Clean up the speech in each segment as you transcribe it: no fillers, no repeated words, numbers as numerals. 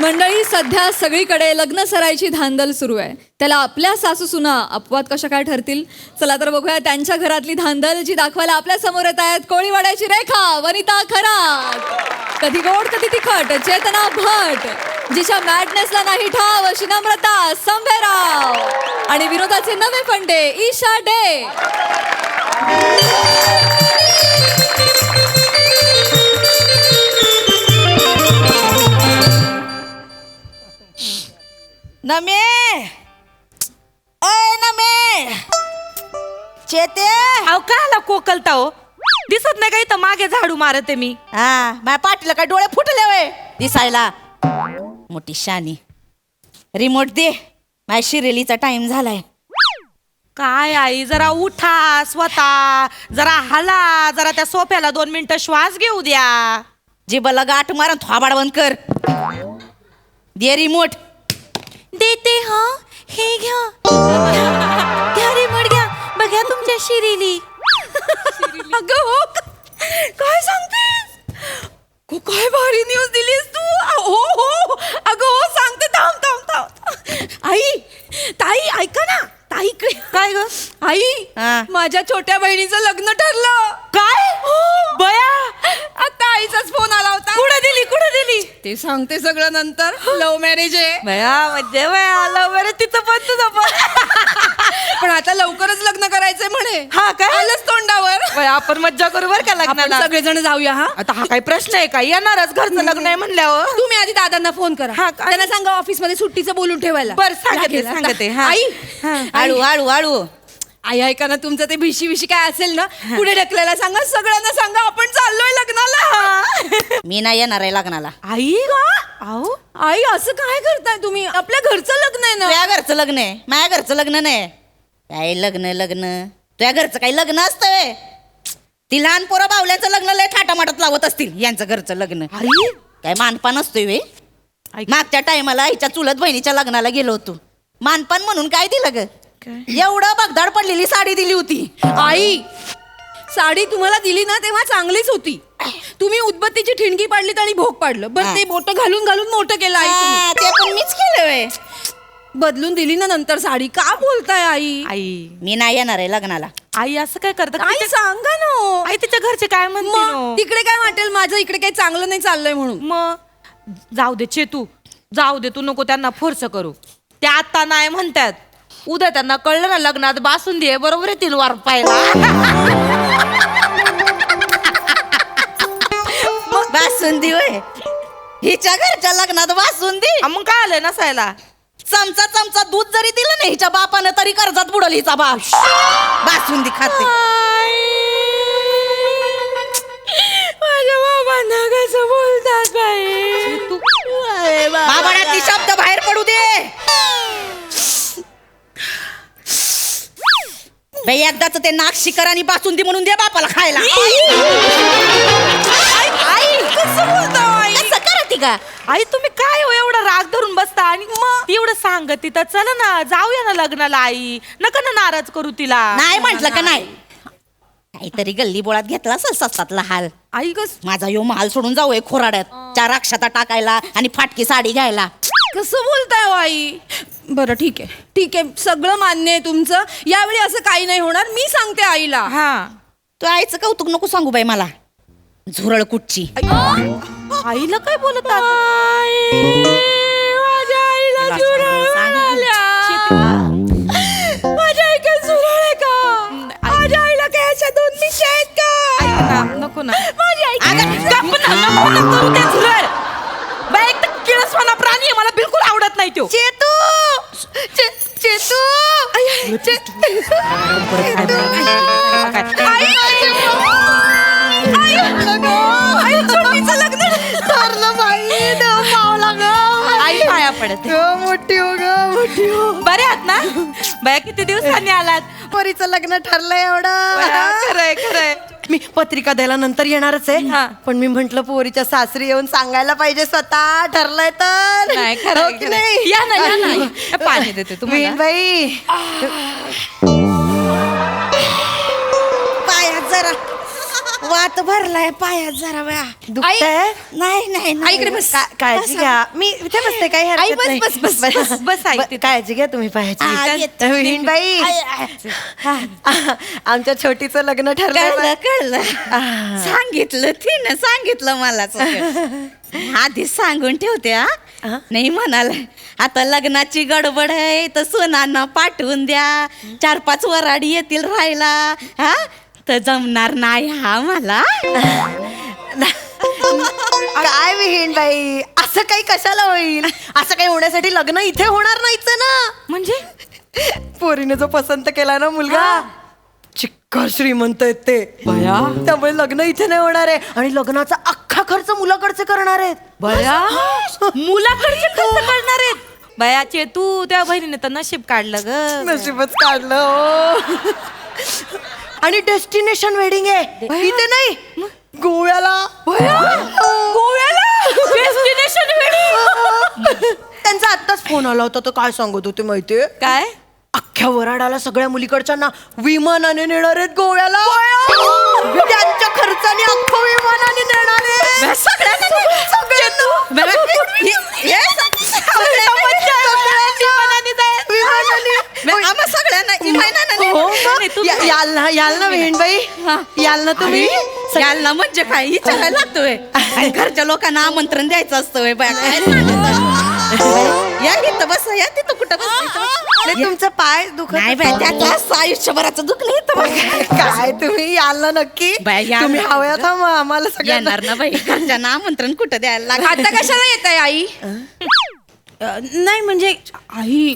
मंडळी, सध्या सगळीकडे लग्न सराईची धांदल सुरू आहे. त्याला आपल्या सासू सुना अपवाद कशा काय ठरतील? चला तर बघूया त्यांच्या घरातली धांदल, जी दाखवायला आपल्या समोर येत आहेत कोळीवाड्याची रेखा, वनिता खरात, कधी गोड कधी तिखट चेतना भट, जिच्या मॅडनेसला नाही ठाव अशी नम्रता संभेराव, आणि विनोदाचे नवे फंडे ईशा डे. नमे ओय नमे चेते अहो काला कोकलता हो, दिसत नाही का इथं मागे झाडू मारते मी. हा माझ्या पाठीला काय डोळे फुटले वय दिसायला. मोठी शानी रिमोट दे, माझ्या शिरेलीचा टाइम झालाय. काय आई, जरा उठा स्वतः, जरा हला, जरा त्या सोफ्याला 2 मिनिटं श्वास घेऊ द्या. जिबला गाठ मारून थोबाड बंद कर. दे रिमोट. देते हा, हे घ्या. घ्या रिमोट घ्या, बघा तुमच्या शिरीली. अगं हो, काय सांगतेस? काय भारी न्यूज दिलीस तू. हो हो अगं हो, सांगते. थांब थांब थांब. आई, ताई ऐका ना. ताई काय ग आई, हा. माझ्या छोट्या बहिणीचं लग्न ठरलं. काय बया, आता आईचाच फोन आला होता. कुठे दिली ते सांगते सगळं नंतर. लव्ह मॅरेज आहे बया, म्हणजे बया लव्ह मॅरेज तिचं पण तुझं पण आता लवकरच लग्न करायचंय म्हणे. हा काय आलंच तोंडावर. आपण मज्जा करू बर का लग्नाला, सगळेजण जाऊया. हा आता हा काही प्रश्न आहे का, येणारच घरचं लग्न आहे म्हणल्यावर. तुम्ही आधी दादांना फोन करा. हा त्यांना सांगा ऑफिस मध्ये सुट्टीचं बोलून ठेवायला. बरं सांगते. आई आळू आळू आळू आई ऐका ना, तुमचं ते भिशी काय असेल ना पुढे ढकलायला सांगा, सगळ्यांना सांगा आपण चाललोय लग्नाला. मी नाही येणार आहे लग्नाला. आई अहो आई, असं काय करताय तुम्ही? आपल्या घरचं लग्न आहे ना. तुझ्या घरचं लग्न आहे, माझ्या घरचं लग्न नाही. काय लग्न तुझ्या घरचं काही लग्न असतं? ती लहान पोरं बावल्याचं लग्न लय थाटामाटात लावत असतील. यांचं घरचं लग्न काय मानपान असतोय वे. मागच्या टायमाला आईच्या चुलत बहिणीच्या लग्नाला गेलो होतो. मानपान म्हणून काय दिलं ग? एवढं बगदाड पडलेली साडी दिली होती. आई, साडी तुम्हाला दिली ना तेव्हा चांगलीच होती. तुम्ही उदबत्तीची ठिणगी पाडलीत आणि भोग पाडलं. बरं ते बोट घालून मोठं केलं आई तुम्ही. ते पण मीच केलं वे. बदलून दिली ना नंतर साडी. का बोलताय आई? आई मी नाही येणार आहे लग्नाला. आई असं काय करतात? आई सांगा ना. आई तिच्या घरचे काय म्हणते? तिकडे काय वाटेल माझं, इकडे काही चांगलं नाही चाललंय म्हणून. मग जाऊ दे चेतू, जाऊ दे, तू नको त्यांना फोर्स करू. ते आता नाही म्हणतात, उद्या त्यांना कळलं ना लग्नात बासुंदी आहे बरोबर येतील वारपायला. बासुंदी होय, हिच्या घरच्या लग्नात बासुंदी? मग काय आलंय नसायला? चमचा दूध जरी दिलं नाही हिच्या बापानं तरी कर्जात बुडल हिचा बाप. बासुंदी खाते. माझ्या बाबांना कसं बोलतात बाबाला ती शब्द बाहेर पडू दे. बाई एकदाच ते नाक शिकर आणि बासुंदी म्हणून दे बापाला खायला. कसं करते का आई? तुम्ही काय हो एवढा राग धरून बसता? आणि मग एवढं सांगत तिथं, चला ना जाऊया ना लग्नाला. आई नका ना नाराज करू तिला. नाही म्हंटल का नाही? काहीतरी गल्ली बोळात घेतला असेल सस्तातला हाल. आई कस माझा यो महाल सोडून जाऊ खोराड्यात 4 अक्षता टाकायला आणि फाटकी साडी घ्यायला. कसं बोलताय हो आई? बरं ठीक आहे, सगळं मान्य आहे तुमचं. यावेळी असं काही नाही होणार, मी सांगते आईला. हा तू आईचं कौतुक नको सांगू बाई मला. झुरळ कुठची. आईला काय बोलत माझ्या आईला माझ्या आई काय झुरळ आहे का? माझ्या आईला काय अशा 2 मिशी आहेत का? नको ना माझी आई. एक तर किळसवाना प्राणी आहे, मला बिलकुल आवडत नाही तो. चेतू आई पाया पडत. मोठी हो बरे आहात ना? बया किती दिवसांनी आलात? पोरीचं लग्न ठरलंय एवढं. खरंय. मी पत्रिका द्यायला नंतर येणारच आहे, पण मी म्हंटल पोरीच्या सासरी येऊन सांगायला पाहिजे स्वतः ठरलंय तर. नाही हो खरं की नाही? या ना पाणी देते तुम्हाला. बाई पायात जरा वात भरलाय पायात जरा वेळा दुखतंय? नाही नाही नाही. इकडे बस. काळजी घ्या मी इथे बसते काही आई, हरकत बस, नाही. बस, बस, बस, बस, आई, तिथे. काळजी घ्या तुम्ही हा, पायाची येते. विहीनबाई आमच्या छोटीचं लग्न ठरलं कळलं कळलं सांगितलं तिनं सांगितलं मला सगळं. आधी सांगून ठेवते हा नाही म्हणाला आता लग्नाची गडबड आहे तर सोनांना पाठवून द्या 4-5 वराडी येतील राहायला हा तर जमणार नाही हा मला. काय विहीनबाई असं काही कशाला होईल असं काही होण्यासाठी लग्न इथे होणार नाहीच ना. म्हणजे पोरीने जो पसंत केला ना मुलगा चिक्कार श्रीमंत आहेत ते त्यामुळे लग्न इथे नाही होणार आहे आणि लग्नाचा अख्खा खर्च मुलाकडचे करणार आहेत. बया मुलाकडचे खर्च करणार आहेत. बयाचे तू त्या बहिणीने तर नशीब काढलं ग. नशीबच काढलं हो. आणि डेस्टिनेशन वेडिंग आहे इथे नाही गोव्याला. Destination wedding. त्यांचा आत्ताच फोन आला होता तर काय सांगत होते माहितीये काय अख्ख्या वराडाला सगळ्या मुलीकडच्यांना विमानाने नेणार आहेत गोव्याला. त्यांच्या खर्चाने अख्खं विमानाने नेणार आहे याल ना बहीणबाई याल ना तुम्ही याल ना म्हणजे काय विचारायला लागतोय आणि घरच्या लोकांना आमंत्रण द्यायचं असतं बाय काय सांगत या इथं बस या तिथं कुठं बस तुमचं पाय दुखत नाही बाय त्याचं असं आयुष्यभराचं दुःख नाही इथं बघ. काय तुम्ही याल ना नक्की बाय, याल तुम्ही ना. हव्यात हा मग आम्हाला सगळ्यांना येणार ना बाई घरच्यांना आमंत्रण कुठं द्यायला लागत आता कशाला येत आहे आई नाही म्हणजे आई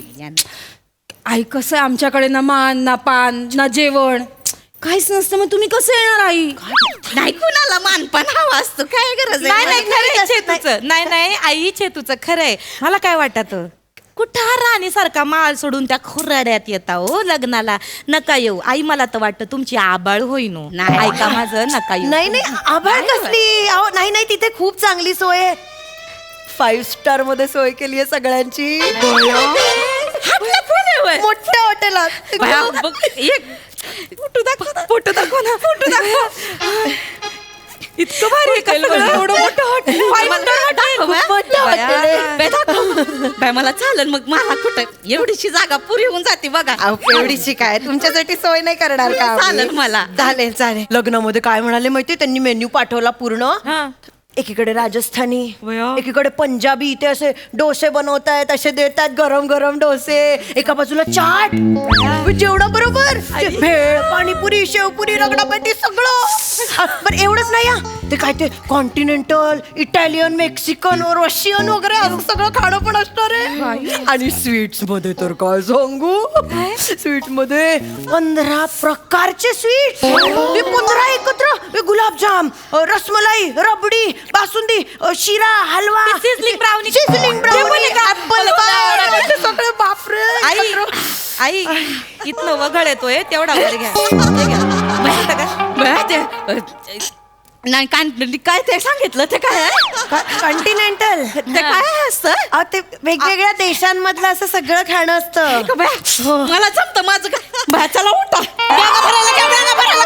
आई कसं आमच्याकडे ना मान ना पान ना जेवण काहीच नसतं मग तुम्ही कसं येणार आई. नाही कुणाला मानपान हवा असतो काय गरज आहे? नाही नाही खरंय चेतूचं नाही नाही आई चेतूचं खरंय. मला काय वाटत कुठं राणीसारखा माल सोडून त्या खुराड्यात येता हो लग्नाला. नका येऊ आई मला तर वाटतं तुमची आबाळ होईन हो. नाही. ऐका माझं नका येऊ. नाही नाही आभाळ कसली अहो नाही नाही तिथे खूप चांगली सोय आहे 5 स्टार मध्ये सोय केली आहे सगळ्यांची आपलं फोन आहे होय. मोठ्या हॉटेलात बाया, बघ, एक फोटो दाखव ना फोटो दाखव इतकं भारी आहे का सगळं? एवढं मोठं हॉटेल बाय मला चालेल मग मला कुठं एवढीशी जागा पुरी होऊन जाते बघा. एवढीची काय तुमच्यासाठी सोय नाही करणार का आम्ही? चालेल मला. चालेल चालेल लग्नामध्ये काय म्हणाले माहितीये त्यांनी मेन्यू पाठवला पूर्ण एकीकडे राजस्थानी एकीकडे पंजाबी इथे असे डोसे बनवतायत असे देतात गरम गरम डोसे एका बाजूला चाट जेवढा बरोबर भेळ पाणीपुरी शेवपुरी रगडापेटी सगळं पण एवढंच नाही हा ते काय ते कॉन्टिनेंटल इटालियन मेक्सिकन रशियन वगैरे असं सगळं खाणं पण असणार आहे. आणि स्वीट्स मध्ये तर काय सांगू स्वीट मध्ये 15 प्रकारचे स्वीट ते 15 एकत्र गुलाबजाम rasmalai rabri basundi sheera halwa sizzling brownie sizzling brownie apple pie सगळे बापरे आई आई इथनं वगळ येतोय तेवढा वर घ्या हे घ्या. माहिती का बाया, ते नाही काय ते सांगितलं ते काय आहे? कॉन्टिनेंटल ते काय असतं ते वेगवेगळ्या देशांमधलं असं सगळं खाणं असतं का बाया? मला जमतं माझं काय बाया चला उठा बॅगा भरायला घ्या, बॅगा भरायला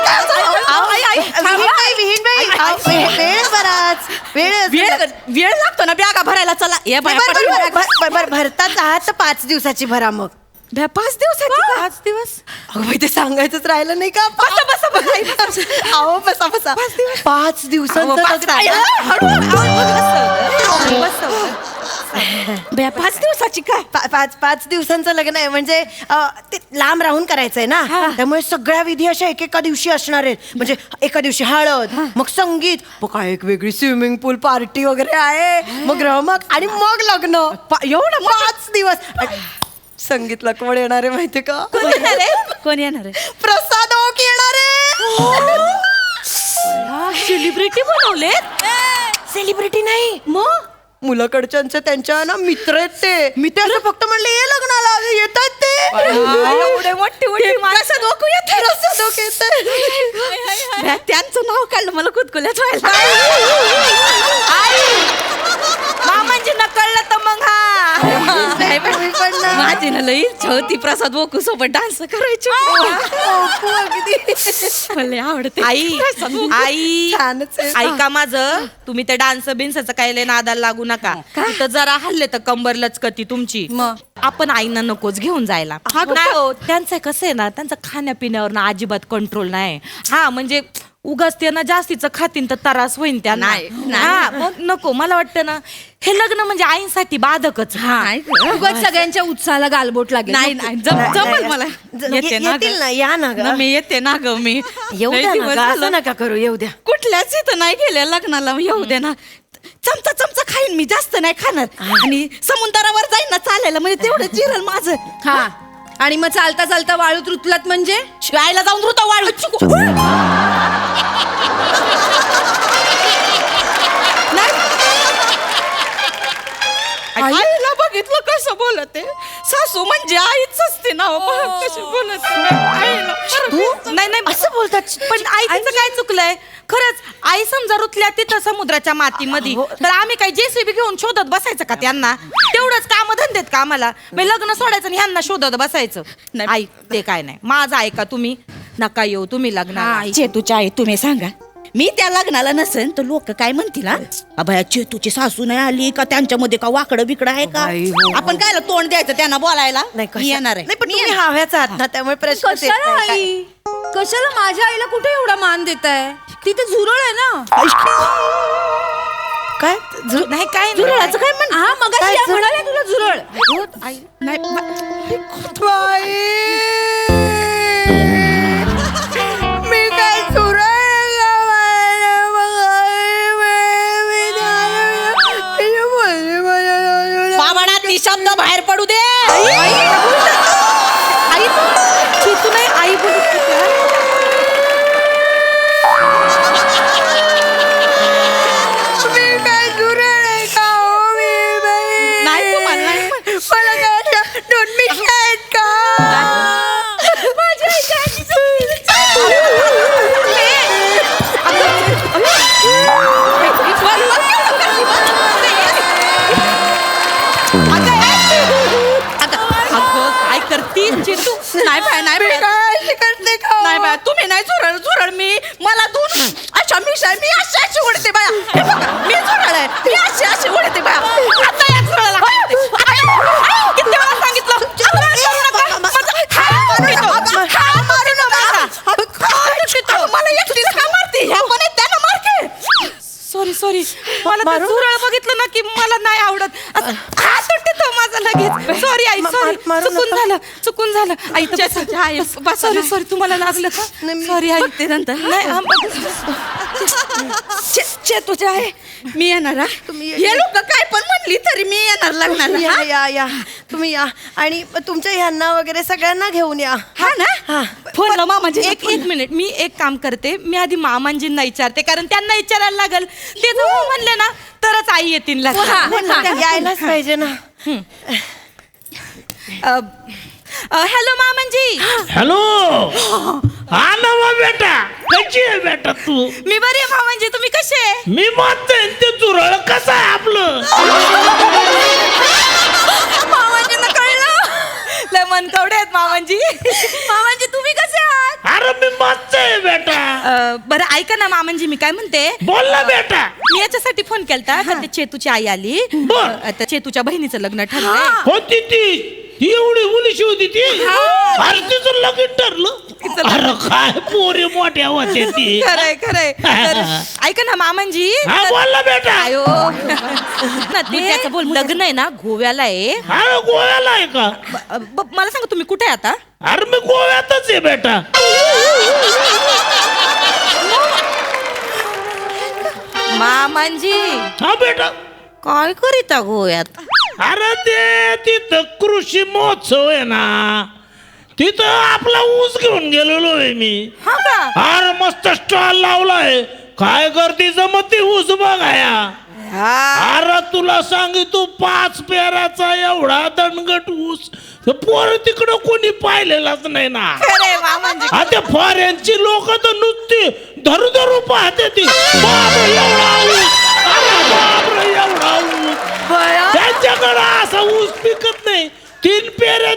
वेळ बराच वेळ लागतो ना बॅगा भरायला चला ये बाया भरताच आहात तर 5 दिवसाची भरा मग 5 दिवसाची का? 5 दिवस अगं बाई, ते सांगायचंच राहिलं नाही का अहो बसा बसा 5 दिवसांचं लग्न बया 5 दिवसाची काय 5 दिवसांचं लग्न आहे म्हणजे ते लांब राहून करायचंय ना त्यामुळे सगळ्या विधी अशा एकेका दिवशी असणार आहेत म्हणजे एका दिवशी हळद मग संगीत मग काय एक वेगळी स्विमिंग पूल पार्टी वगैरे आहे मग रमक आणि मग लग्न एवढं 5 दिवस संगीतला कोण येणार आहे माहितीये का कोण येणार आहे प्रसाद ओक येणार आहे सेलिब्रिटी बनवले सेलिब्रिटी नाही मग मुलाकडच्यांचे त्यांच्या ना मित्र आहेत ते मी ते असं फक्त म्हणले ये लग्नाला येतात ते एवढे मोठी मोठी प्रसाद ओक येते प्रसाद ओक येते त्यांचं नाव काढलं मला कुतकुल्याच व्हायला म्हणजे नकळलं तर मग हा माझ्या माझी ना लई इच्छा होती प्रसाद बोकू सोबत डान्स करायची. मला आवडते. आई छानच आहे. ऐका माझं, तुम्ही ते डान्स बिन्सचं काय लय नादाला लागू नका. तर जरा हल्ले तर कंबर लचकती तुमची. आपण आईना नकोच घेऊन जायला. नाही हो, त्यांचं कसं आहे ना, त्यांचं खाण्यापिण्यावर ना अजिबात कंट्रोल नाही. हा म्हणजे उगाच ते ना जास्तीचं खातीन तर त्रास होईन त्यांना. हा मग नको. मला वाटतं ना हे लग्न म्हणजे आईसाठी बाधकच. उगाच सगळ्यांच्या उत्साहाला गालबोट लागेल. नाही जमल मला. येते ना येतील ना, या ना ग. मी येते ना ग. मी येऊ लय द्या दिवस ना ग, झालं. असं नका करू, येऊ द्या. कुठल्याच इथं नाही गेले लग्नाला. येऊ दे ना. चमचा खाईन मी, जास्त नाही खाणार. आणि समुद्रावर जाईन ना चालायला, म्हणजे तेवढं जिरल माझं. हा आणि मग चालता चालता वाळूत रुतलात म्हणजे शिवायला जाऊन रुता वाळू. आईला बघितलं कसं बोलत आहे. सासू म्हणजे आईच असते ना. कशी बोलत नाही नाही असं बोलतात. पण आईचं काय चुकलंय खरंच. आई समजा रुतल्या तिथं समुद्राच्या मातीमध्ये, तर आम्ही काय जेसीबी घेऊन शोधत बसायचं का त्यांना? तेवढंच काम धंदेत का आम्हाला? लग्न सोडायचं आणि ह्यांना शोधत बसायचं. आई ते काय नाही. माझं ऐका तुम्ही. नका येऊ तुम्ही लग्नाला. चेतूच्या आई तुम्ही सांगा, मी त्या लग्नाला नसेन तर लोक काय म्हणतील? हा अभया चेतूची सासू नाही आली का, त्यांच्यामध्ये का वाकडं बिकडं आहे का? आई, हो. आपण काय तोंड द्यायचं त्यांना बोलायला? नाही मी येणार आहे. नाही, पण तुम्ही हव्याच आहात ना, त्यामुळे प्रश्न कशाला आई कशाला माझ्या आईला कुठे एवढा मान देताय? तिथे झुरळ आहे ना. काय नाही काय झुरळाचं काय म्हण? हा मग म्हणाले तुला झुरळ. मी काय बाबांना ती शब्द बाहेर पडू दे. आई तू नाही आई बोलत नाही तुम्हाला नाही काय करती चेतू? नाही बाय नाही बाय तुम्ही नाही झुरळ मी मला दूर अच्छा मी अशी उडते बाया. हे बघा, मी झुरळ आहे. मी अशी उडते बाया. आता या झुरळाला किती वेळा सांगितलं मला एकटीच का मारते? ह्या पण आहेत, त्यांना मारते. सॉरी मला ते झुरळ बघितलं ना की मला नाही आवडत. हात उठतो माझा लगेच. Sorry I, sorry. चुकून झालं आई. सॉरी तुम्हाला लागलं का? Sorry I. ते नंतर तुझ्या आहे. मी येणार. हे लोक काय पण म्हणली तरी मी येणार लग्नाला. या तुम्ही या आणि तुमच्या ह्यांना वगैरे सगळ्यांना घेऊन या. हा ना. फोन मामाजी एक मिनिट. मी एक काम करते. मी आधी मामांजींना विचारते, कारण त्यांना विचारायला लागल. ते जर हो म्हणले ना तरच आई येतील लग्नाला. यायलाच पाहिजे ना. हॅलो मामांजी. हॅलो. हा नवा बेटा, कशी आहे बेटा तू? मी बरी आहे मामांजी. तुम्ही कसे आहे? मी म्हणतोय ते झुरळ कसं आहे आपलं? मामांजींना कळलं. लय मनकवडे आहेत मामांजी. मामांजी तुम्ही कसे आहात? अरे मी म्हणतोय बेटा. बरं ऐका ना मामांजी, मी काय म्हणते. बोल ना बेटा. मी याच्यासाठी फोन केलता का ते चेतूची आई आली. बर. आता चेतूच्या बहिणीचं लग्न ठरलंय. होती ती एवढी मुलीशी होती ती. अरे तिचं लगीन ठरलं. अरे काय पोरी मोठ्या होते ती. खरंय तर ऐका ना मामांजी. हा बोल ना बेटा. आयो ना ते त्याचं बोल लग्न आहे ना गोव्याला आहे. अरे गोव्याला आहे का? मला सांगा तुम्ही कुठे आहे आता? अरे मी गोव्यातच आहे बेटा. मामांजी हा बेटा. काय करीता गोव्यात? अरे ते तिथं कृषी महोत्सव आहे ना, तिथं आपला ऊस घेऊन गेलेलो आहे मी. हा का? अरे मस्त स्टॉल लावलाय. काय करते जमती ऊस बघाया. अरे तुला सांगितू 5 पेराचा एवढा दणगट ऊस पोर तिकडं कोणी पाहिलेलाच नाही ना. आता फॉरेनची लोक तर नुसती धरू पाहते ती. बापरे एवढा ऊस. अरे बापरे एवढा ऊस. त्यांच्याकडं असा ऊस पिकत नाही. 3 पेरे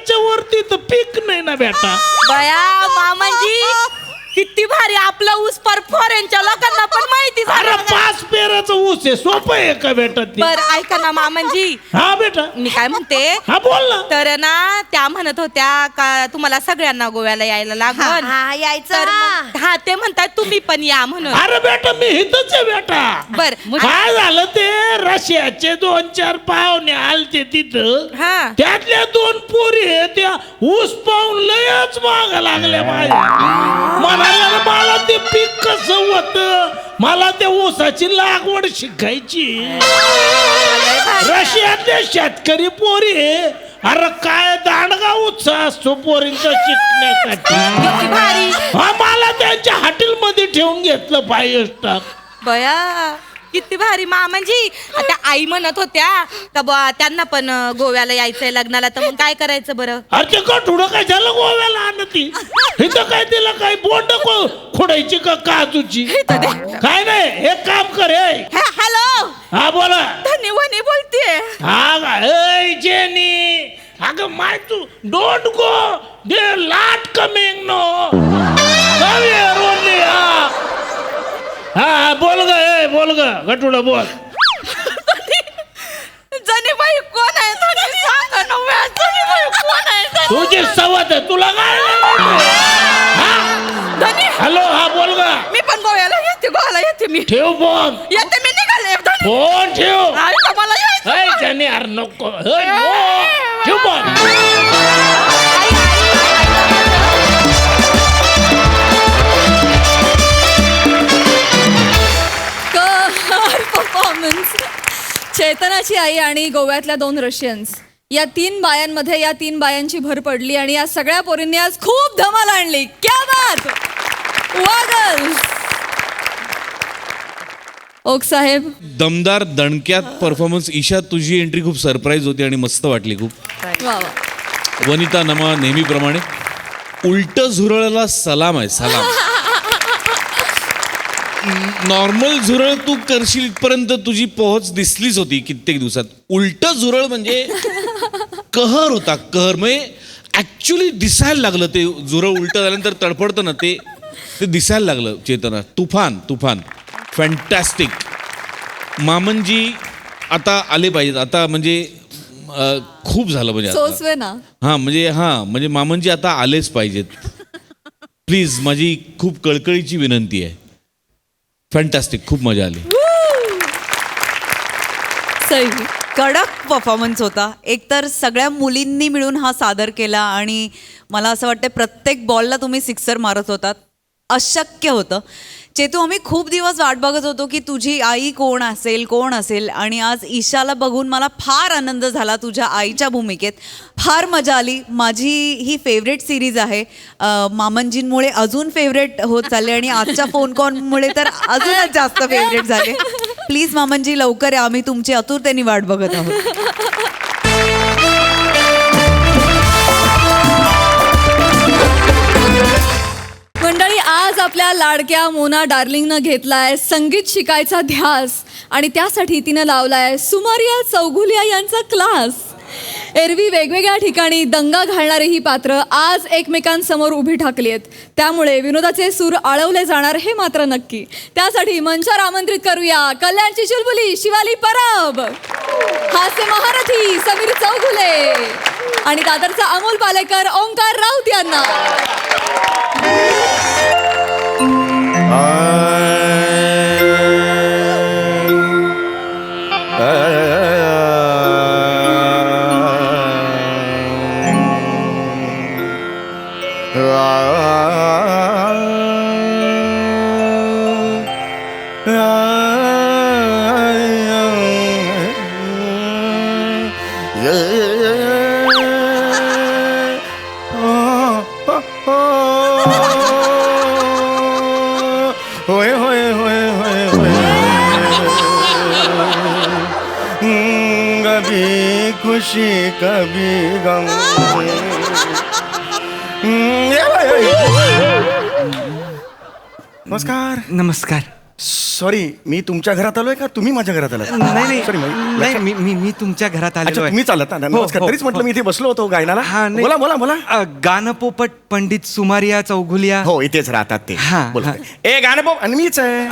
बेटा. बया मामाजी किती भारी आपला ऊस परफॉरेंच्या लोकांना पण माहिती अरे झालं. 5 पेराचं ऊस आहे, सोपं आहे का बेटा ते? बर ऐका ना मामाजी, हा बेटा, मी काय म्हणते, हा बोल ना. तर ना त्या म्हणत होत्या का तुम्हाला सगळ्यांना गोव्याला यायला लागल. हा यायचं तर मग- हा ते म्हणतात तुम्ही पण या म्हणून. अरे बेटा मी इथंच आहे बेटा. बर काय झालं ते रशियाचे 2-4 पाहुणे आलते तिथं. हा. त्यातल्या 2 पोरी आहे, त्या ऊस पाहून लयच माग लागल्या माझ्या. म्हणाल्या मला ते पीक कसं होत, मला त्या ऊसाची लागवड शिकायची. रशियातले शेतकरी पोरी आहे. अरे काय दांडगा उत्साह असतो पोरींचा शिकण्यासाठी. किती भारी. हा मला त्यांच्या हॉटेलमध्ये ठेवून घेतलं 5 स्टार. बया किती भारी मामाजी. आता आई म्हणत होत्या का बा त्यांना पण गोव्याला यायचंय लग्नाला, तर मग काय करायचं बरं? अरे ते कठुडं काय झालं गोव्याला आणती, इथं काय तिला काय बोंड खोडायची का काजूची? काय नाही, हे काम कर. हॅलो हा बोला. धन्यवाद बोलतीये. हा काय जेनी, अगं माय तू डोंट गो, दे लाट कमिंग नो. हा बोल ग, बोल ग गटुडा बोल. जनीबाई कोण आहे? धनी सांगा ना व्या. जनीबाई कोण आहे? तुझी सवत आहे, तुला काय? धनी हॅलो, हा बोल ग. मी पण गोव्याला येते मी. ठेव फोन, येते मी, निघाले. धनी फोन ठेव. आई का मला यायचं. जनी अरे नको, नो ठेव फोन. परफॉर्मन्स. चेतनाची आई आणि गोव्यातल्या 2 रशियन्स या 3 बायांमध्ये या 3 बायांची भर पडली आणि या सगळ्या पोरींनी आज खूप धमाल आणली. क्या बात. वागल ओक साहेब. दमदार दणक्यात परफॉर्मन्स. ईशा तुझी एंट्री खूप सरप्राईज होती आणि मस्त वाटली खूप. वा वा. वनिता नमा नेहमीप्रमाणे उलट झुरळला सलाम आहे, सलाम. नॉर्मल झुरळ तू करशील इथपर्यंत तुझी पोहोच दिसलीच होती कित्येक दिवसात. उलट झुरळ म्हणजे कहर होता, कहर. म्हणजे ऍक्च्युली दिसायला लागलं ते झुरळ उलट झाल्यानंतर तडफडतं ना, ते दिसायला लागलं. चेतना तुफान तुफान फॅन्टॅस्टिक. मामनजी आता आले पाहिजेत आता, म्हणजे खूप झालं म्हणजे आता. सोसवे ना. म्हणजे मामनजी आता आलेच पाहिजेत प्लीज. माझी खूप कळकळीची विनंती आहे. फॅन्टॅस्टिक, खूप मजा आली. सही. कडक परफॉर्मन्स होता. एकतर सगळ्या मुलींनी मिळून हा सादर केला आणि मला असं वाटतं प्रत्येक बॉलला तुम्ही सिक्सर मारत होतात. अशक्य होतं. चेतू, आम्ही खूप दिवस वाट बघत होतो की तुझी आई कोण असेल आणि आज ईशाला बघून मला फार आनंद झाला तुझ्या आईच्या भूमिकेत. फार मजा आली. माझी ही फेवरेट सिरीज आहे. मामनजींमुळे अजून फेवरेट होत चालले आणि आजच्या फोन कॉलमुळे तर अजूनच जास्त फेवरेट झाले. प्लीज मामनजी लवकर या, आम्ही तुमची आतुरतेने वाट बघत आहोत. मंडळी, आज आपल्या लाडक्या मोना डार्लिंगनं घेतलाय संगीत शिकायचा ध्यास आणि त्यासाठी तिनं लावलाय सुमारिया चौगुलिया यांचा क्लास. एरवी वेगवेगळ्या ठिकाणी दंगा घालणारी ही पात्र आज एकमेकांसमोर उभी ठाकली आहेत. त्यामुळे विनोदाचे सूर आळवले जाणार हे मात्र नक्की. त्यासाठी मंचावर आमंत्रित करूया कल्याणची चुलबुली शिवाली परब, हास्य महारथी समीर चौगुले आणि दादरचा अमोल पालेकर ओंकार राऊत यांना. कभी खुशी कभी गम. नमस्कार. नमस्कार. सॉरी मी तुमच्या घरात आलोय का तुम्ही माझ्या घरात आलात? नाही सॉरी नाही मी तुमच्या घरात अच्छा आलेलो आहे. तुम्ही चालत ना नमस्कार. हो, तरीच म्हटलं मी इथे बसलो होतो गायनाला. हा, नाही. बोला बोला बोला. गाणं पोपट पंडित सुमारिया चौघुलिया. हो इथेच राहतात ते. हा, बोला. हा. ए गाणं पोप आणि मीच आहे.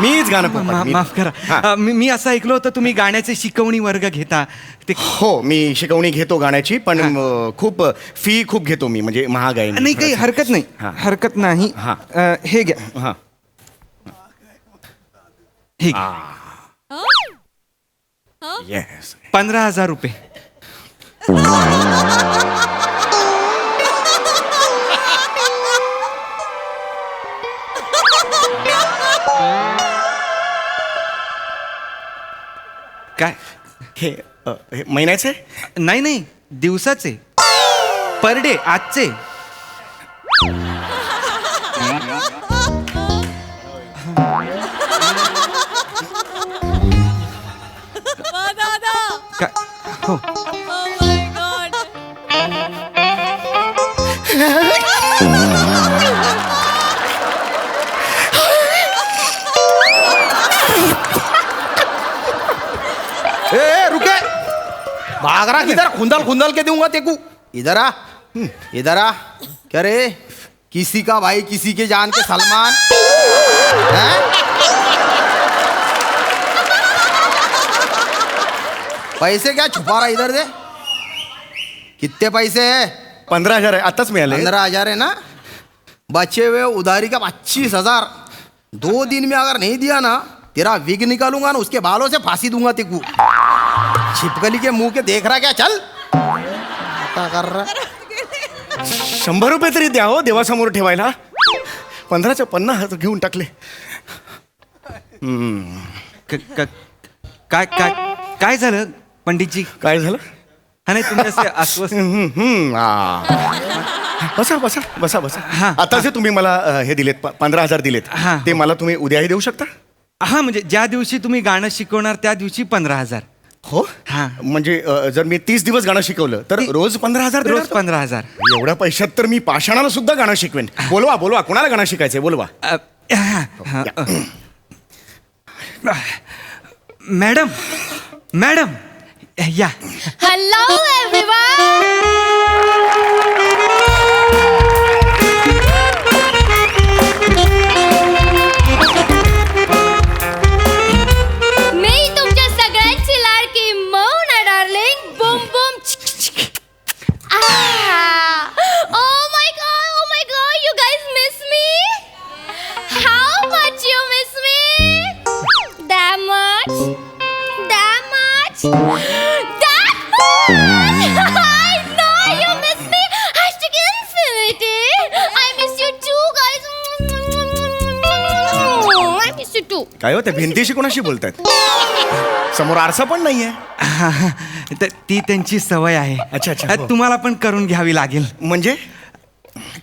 मीच गाणं पोपट. मीच. माफ करा. हा. मी असं ऐकलं होतं तुम्ही गाण्याचे शिकवणी वर्ग घेता ते. हो मी शिकवणी घेतो गाण्याची पण खूप फी खूप घेतो मी म्हणजे महाग आहे. नाही काही हरकत नाही. हा. हरकत नाही. हा. हे घ्या. हा हे घ्या. येस 15,000 रुपये. काय? हे महिन्याचे. नाही नाही दिवसाचे पर डे आजचे. काय? हो ए रुके भाग रहा किधर खुंदल खुंदल के दूंगा तेकू. इधर आ इधर आ. क्या रे किसी का भाई किसी के जान के सलमान हैं? पैसे क्या छुपा रहा इधर दे. कितने पैसे है? 15,000 आहे आताच मिळाले. 15,000 है ना. बचे हुए उधारी का 25,000. 2 दिन में अगर नहीं दिया ना तेरा विग निकालूंगा ना उसके बालों से फांसी दूंगा तेकू. छिपकली के मुंह के देख रहा क्या. चल क्या कर रहा. 100 रुपये तरी द्या हो देवासमोर ठेवायला. 15च्या 50 घेऊन टाकले. काय काय काय झालं पंडितजी. काय झालं. हा नाही तुम्ही असे अस्वस्थ. बसा बसा बसा बसा. हा. आता जे तुम्ही मला हे दिलेत 15,000 दिलेत हा. ते मला तुम्ही उद्याही देऊ शकता. हा म्हणजे ज्या दिवशी तुम्ही गाणं शिकवणार त्या दिवशी 15,000. हो हा. म्हणजे जर मी 30 दिवस गाणं शिकवलं तर रोज 15,000 रोज 15,000. एवढ्या पैशात तर मी पाषाणाला सुद्धा गाणं शिकवेन. बोलवा बोलवा कोणाला गाणं शिकायचंय बोलवा. मॅडम मॅडम या. हॅलो मी तुमच्या सगळ्यांची लाडकी मौना darling Bum Bum. Oh my god, you guys miss me? How much you miss me? That much? That much? That much? I know you miss me. #infinity. I miss you too, guys. I miss you too. काय हो त्या भिंतीशी कोणाशी बोलतायत. समोर आरसा पण नाहीये. ती त्यांची सवय आहे. अच्छा, अच्छा, हो. तुम्हाला पण करून घ्यावी लागेल. म्हणजे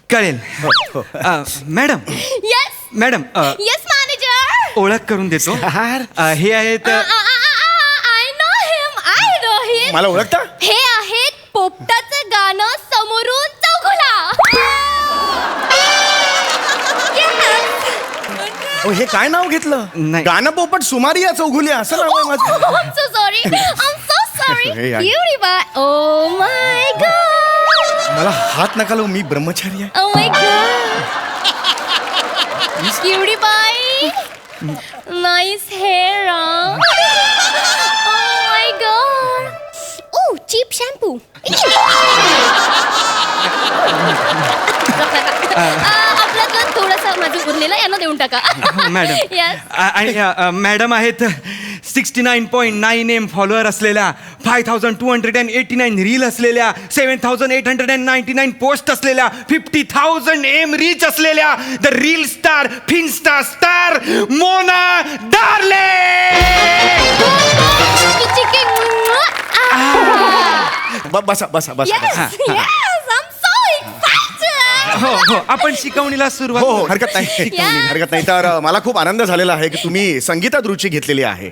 कळेल. हो. Madam Yes. Madam Yes, manager. ओळख करून देतो. हे आहेत I know him. I know him. मला ओळखता. हे आहेत पोपटाचं गाणं समोरून चौघुला. हो हे काय नाव घेतलं. नाही. गाणं पोपट सुमारिया चौघुलिया असं नाव आहे माझं. I'm so sorry. I'm so sorry. हे आहे. Beauty pie. Oh my god. मला हात नका लावू मी ब्रह्मचारी आहे. Oh my god. Cutie pie. Nice hair, huh? Oh my god. Oh, cheap shampoo. आपल्यातलं थोडंसं माझं उरलेलं यांना देऊन टाका. Madam Yes. आणि मॅडम आहेत 69.9 M फॉलोअर असलेल्या, 5,289 रील असलेल्या, 7,899 पोस्ट असलेल्या, 50,000 M रीच असलेल्या the reel star finsta star Mona Darle. बसा बसा बसा. Yes, yes, I'm so excited. हो हो आपण शिकवणीला सुरुवात हो हो करू. हरकत नाही. Yeah. हरकत नाही. तर मला खूप आनंद झालेला आहे की तुम्ही संगीतात रुची घेतलेली आहे.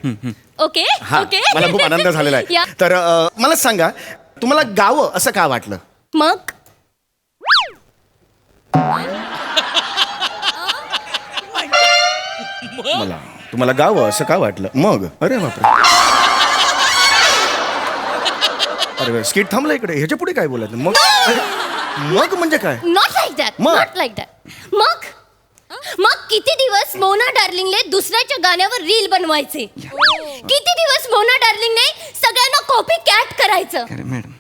ओके हा ओके. मला खूप आनंद झालेला आहे. Yeah. तर मला सांगा तुम्हाला गावं असं का वाटलं. मग मला तुम्हाला गावं असं का वाटलं मग? अरे बापरे, अरे स्किट थांबलं इकडे, ह्याच्या पुढे काय बोलायचं मग? मग म्हणजे काय? नॉट लाईक दॅट, मग? Not like that. मग किती दिवस मोना डार्लिंगने दुसऱ्याच्या गाण्यावर रील बनवायचे? किती दिवस मोना डार्लिंगने सगळ्यांना कॉपी कॅट करायचं? मॅडम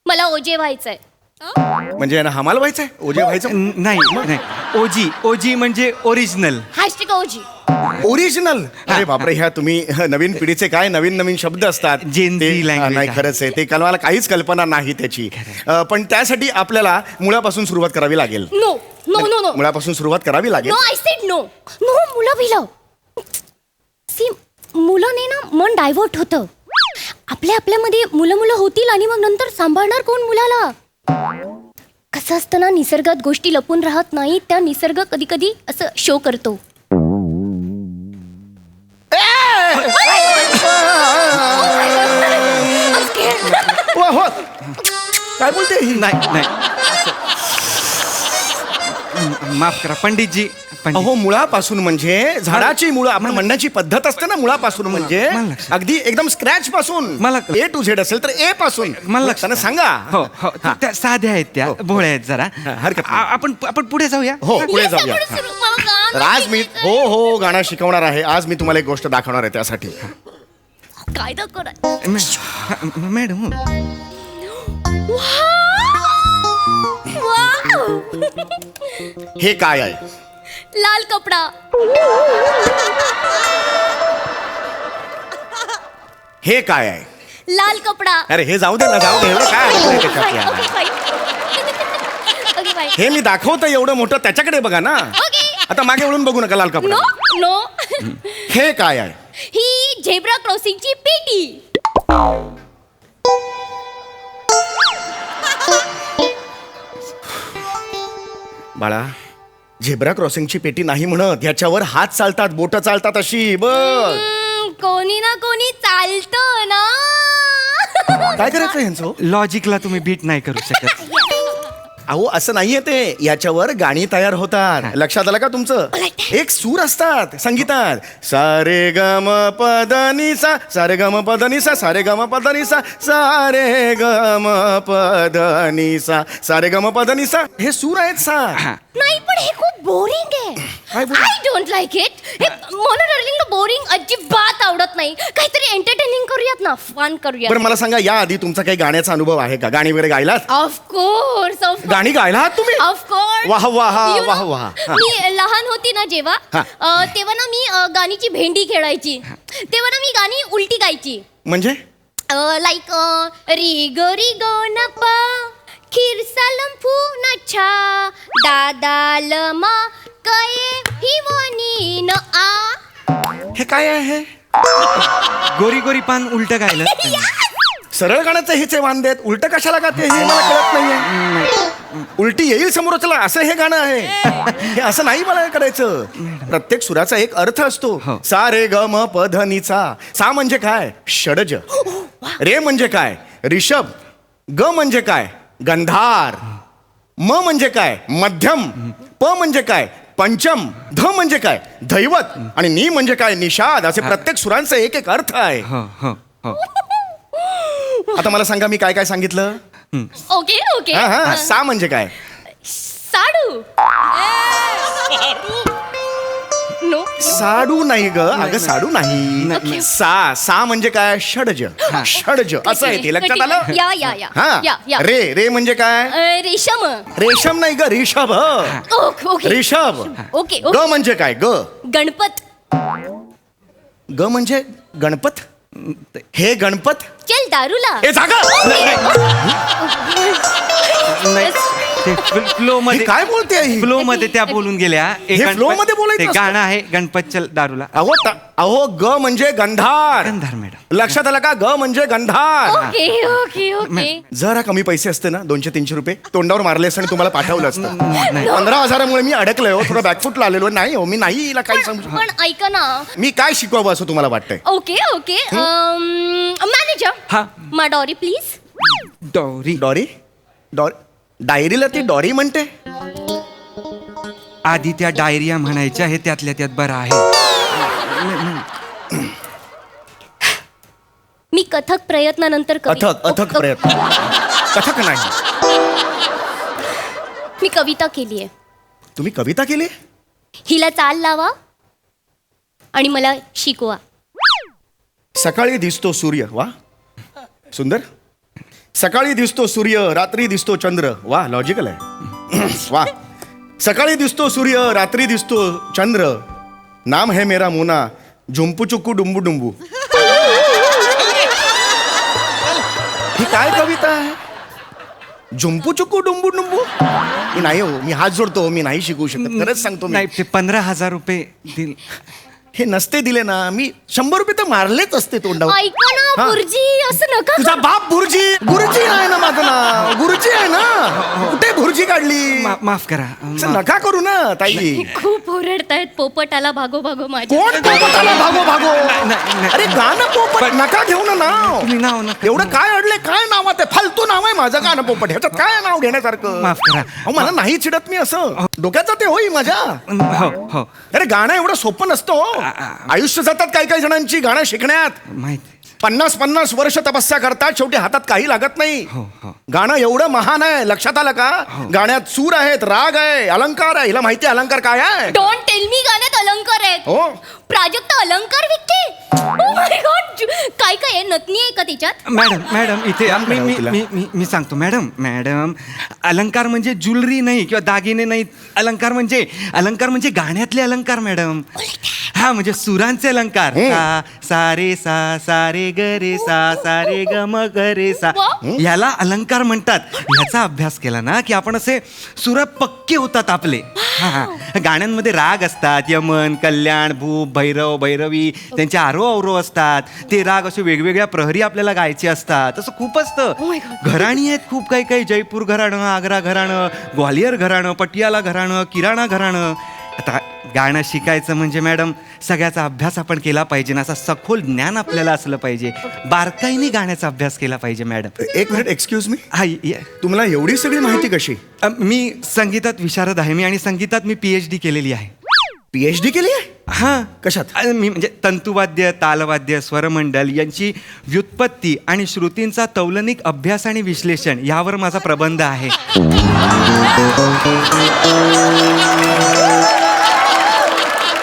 मला ओजे व्हायचंय. म्हणजे यांना हमाल व्हायचंय, ओजे व्हायचं? नाही नाही, ओजी ओजी म्हणजे ओरिजिनल. हॅशटॅग ओजी. ओरिजिनल. अरे बापरे, ह्या तुम्ही नवीन पिढीचे काय नवीन नवीन शब्द असतात. Gen Z ते- language नाही आहे. खरंच आहे ते, मला काहीच कल्पना नाही त्याची. पण त्यासाठी आपल्याला मुळापासून सुरुवात करावी लागेल. नो नो नो नो मुळापासून सुरुवात करावी लागेल. No, I said no. No मुलं बिलं. सी, मुलाने ना मन डायव्हर्ट होतं. आपल्यामध्ये मुलं होतील आणि मग नंतर सांभाळणार कोण मुलाला? कसं असतं ना, निसर्गात गोष्टी लपून राहत नाही, त्या निसर्ग कधी कधी असं शो करतो. हो. काय बोलते ही? नाही नाही, माफ करा पंडितजी. अहो, मुळापासून म्हणजे झाडाची मुळं, आपण म्हणण्याची पद्धत असते ना, मुळापासून म्हणजे मला लक्षात. अगदी एकदम स्क्रॅच पासून. मला A to Z असेल तर ए पासून. मला लक्षात. त्यांना सांगा. हो हो, त्या साध्या आहेत त्या, भोळ्या आहेत जरा. हरकत नाही. आपण पुढे जाऊया. हो, पुढे Yes, जाऊया. आपण सुरू- मला गाणं तर आज मी शिकायचंय. गाणं शिकवणार आहे. आज मी तुम्हाला एक गोष्ट दाखवणार आहे त्यासाठी. काय दाखवणार? Madam wow! हे काय आहे? लाल कपडा. हे काय आहे? लाल कपडा. अरे हे जाऊ दे ना, जाऊ दे. एवढं काय अडकलंय त्याच्यात यार? Okay bye. हे मी दाखवतं एवढं मोठं, त्याच्याकडे बघा ना. ओके. आता मागे वळून बघू नका लाल कपडा. No no. हे काय आहे? ही झेब्रा क्रॉसिंगची पेटी. बाळा, झेब्रा क्रॉसिंगची पेटी नाही म्हणत, ह्याच्यावर हात चालतात, बोट चालतात अशी. बघ कोणी ना कोणी चालतं ना. काय करायचं ह्यांचं? लॉजिकला तुम्ही बीट नाही करू शकत. अहो, असं नाहीये ते, याच्यावर गाणी तयार होतात. लक्षात आलं का तुमचं? एक सूर असतात संगीतात. सारे ग म प द नि सा, सारे ग म प द नि सा, सारे ग म प द नि सा, सारे ग म प द नि सा, सारे ग म प द नि सा. हे सूर आहेत सा. नाही, पण हे खूप बोरिंग आहे. काय boring? I don't like it. हे मोना डार्लिंगला बोरिंग अजिबात आवडत नाही. काहीतरी एंटरटेनिंग करूयात ना, फन करूयात. बरं मला सांगा, या आधी तुमचा काही गाण्याचा अनुभव आहे का? गाणी वगैरे गायलात? ऑफकोर्स गाणी गायला आहात तुम्ही? ऑफकोर्स. वाह, वाह, वाह, वाह. हा. मी लहान होती ना जेव्हा, हा. तेव्हा ना मी गाणीची भेंडी खेळायची. तेव्हा ना मी गाणी उलटी गायची. म्हणजे लाईक री ग नपा खिरसालम फुनाछा दादा लमा कये हिवनी न आ. हे काय आहे? गोरी गोरी पान उलट गायलं. सरळ गाण्याचं हेच वांदेत, उलट कशाला गाते हे मला कळत नाहीये. उलटी येईल समोरच्याला असं हे गाणं आहे. हे असं नाही मला करायचं. प्रत्येक सुराचा एक अर्थ असतो. हो. सा रे ग म प ध नि सा. सा म्हणजे काय? षडज. रे म्हणजे काय? रिषभ. ग म्हणजे काय? गंधार. म म्हणजे काय? मध्यम. प म्हणजे काय? पंचम. ध म्हणजे काय? दैवत. आणि नि म्हणजे काय? निषाद. असे प्रत्येक सुरांचा एक एक अर्थ आहे. हो हो हो. आता मला सांगा, मी काय काय सांगितलं? Okay okay. हा हा. सा म्हणजे काय? साडू. नो. साडू नाही ग, अगं साडू नाही. सा म्हणजे काय? षडज. षडज असं आहे ते, लक्षात आलं? या या या या या. हा. रे म्हणजे काय? रेशम. रेशम नाही ग, Rishabh. Okay okay Rishabh. Okay ग ओके. म्हणजे काय? ग. गणपत. ग म्हणजे गणपत. हे गणपत. चल दारूला. हे जागा. ते फ्लो हे मध्ये, काय बोलते ही? फ्लो मध्ये त्या बोलून गेल्या. हे flow मध्ये बोलायचं ते असतं? गाणं आहे गणपत चल दारूला. अहो ग म्हणजे गंधार. गंधार मॅडम. लक्षात आलं का? ग म्हणजे गंधार. Okay okay okay. जरा कमी पैसे असते ना, 200-300 रुपये तोंडावर मारले असते आणि तुम्हाला पाठवलं असतं. 15,000मुळे मी अडकलोय हो, थोडं बॅकफुटला आलेलो. नाही हो, मी नाही हिला काही समजू. पण ऐका ना. मी काय शिकवावं असं तुम्हाला वाटतंय? Okay okay. मॅनेजर. हा. मा डॉरी प्लीज. डॉरी. डॉरी. डायरीला ती डॉरी म्हणते. आधी त्या डायरिया म्हणायच्या, हे त्यातल्या त्यात बरं आहे. अथक प्रयत्नानंतर अथक प्रयत्न कथक नाही. मी कविता केली आहे. तुम्ही कविता केली? हिला चाल लावा आणि मला शिकवा. सकाळी दिसतो सूर्य, वा सुंदर. सकाळी दिसतो सूर्य, रात्री दिसतो चंद्र, वा लॉजिकल आहे. वा. सकाळी दिसतो सूर्य, रात्री दिसतो चंद्र, नाम है मेरा मोना, झुंपू चुक्कू डुंबू डुंबू. ही काय कविता आहे? झुंपू चुक्कू डुंबू डुंबू. मी नाही हो, मी हात जोडतो, मी नाही शिकू शकत, खरंच सांगतो मी. नाही ते 15,000 रुपये दिल. हे नसते दिले ना, मी 100 रुपये तर मारलेच असते तोंडावर. ऐका ना हा. गुरुजी, असं नका तुझा बाप भुर्जी. गुरुजी आहे ना माझं नाव, गुरुजी आहे ना. कुठे भुर्जी काढली? माफ करा. असं नका करू ना ताई. खूप ओरडतायत पोपटाला भागो भागो माझ्या. कोण पोपटाला भागो भागो? नाही. अरे गाणं पोपट नका घेऊ ना नाव. तुम्ही नाव नका. एवढं काय अडले? काय नावात आहे? फालतू नाव आहे माझं गाणं पोपट. ह्याच्यात काय नाव घेण्यासारखं? माफ करा. अहो, मला नाही चिडत मी असं. डोक्याचा ते होई माझ्या. हो हो अरे गाणं एवढं सोपं नसतं हो. आयुष्य जातात काही काही जणांची गाणं शिकण्यात. माहिती. 50-50 वर्ष तपस्या करतात, शेवटी हातात काही लागत नाही. हो हो. गाणं एवढं महान आहे, लक्षात आलं का? गाण्यात सूर आहेत, राग आहे, अलंकार आहे. हिला माहिती आहे अलंकार काय आहे? डोंट टेल मी गाण्यात अलंकार आहेत. हो. प्राजक्त अलंकार विकते. Oh my God. काय काय आहे? नथनी आहे का त्याच्यात? मॅडम इथे मी सांगतो. मॅडम अलंकार म्हणजे ज्वेलरी नाही किंवा दागिने नाही. अलंकार म्हणजे गाण्यातले अलंकार मॅडम. हा म्हणजे सुरांचे अलंकार. सा रे सा रे ग रे सा रे ग म ग रे सा, याला अलंकार म्हणतात. याचा अभ्यास केला ना की आपण असे सुर पक्के होतात आपले. हा. गाण्यांमध्ये राग असतात, यमन, कल्याण, भूप, भैरव, भैरवी, त्यांचे आरोह अवरोह असतात. ते राग असे वेगवेगळ्या प्रहरी आपल्याला गायचे असतात. असं खूप असतं. घराणी आहेत खूप काही. जयपूर घराणं, आग्रा घराणं, ग्वालियर घराणं, पटियाला घराणं, किराणा घराणं. आता गाणं शिकायचं म्हणजे मॅडम सगळ्याचा अभ्यास आपण केला पाहिजे ना. असा सखोल ज्ञान आपल्याला असलं पाहिजे. बारकाईने गाण्याचा अभ्यास केला पाहिजे मॅडम. एक मिनिट, एक्सक्यूज मी. हा तुम्हाला एवढी सगळी माहिती कशी? मी संगीतात विशारद आहे. आणि संगीतात मी PhD केलेली आहे. PhD केली आहे? हा. कशात? मी म्हणजे तंतुवाद्य, तालवाद्य, स्वरमंडल यांची व्युत्पत्ती आणि श्रुतींचा तौलनिक अभ्यास आणि विश्लेषण यावर माझा प्रबंध आहे.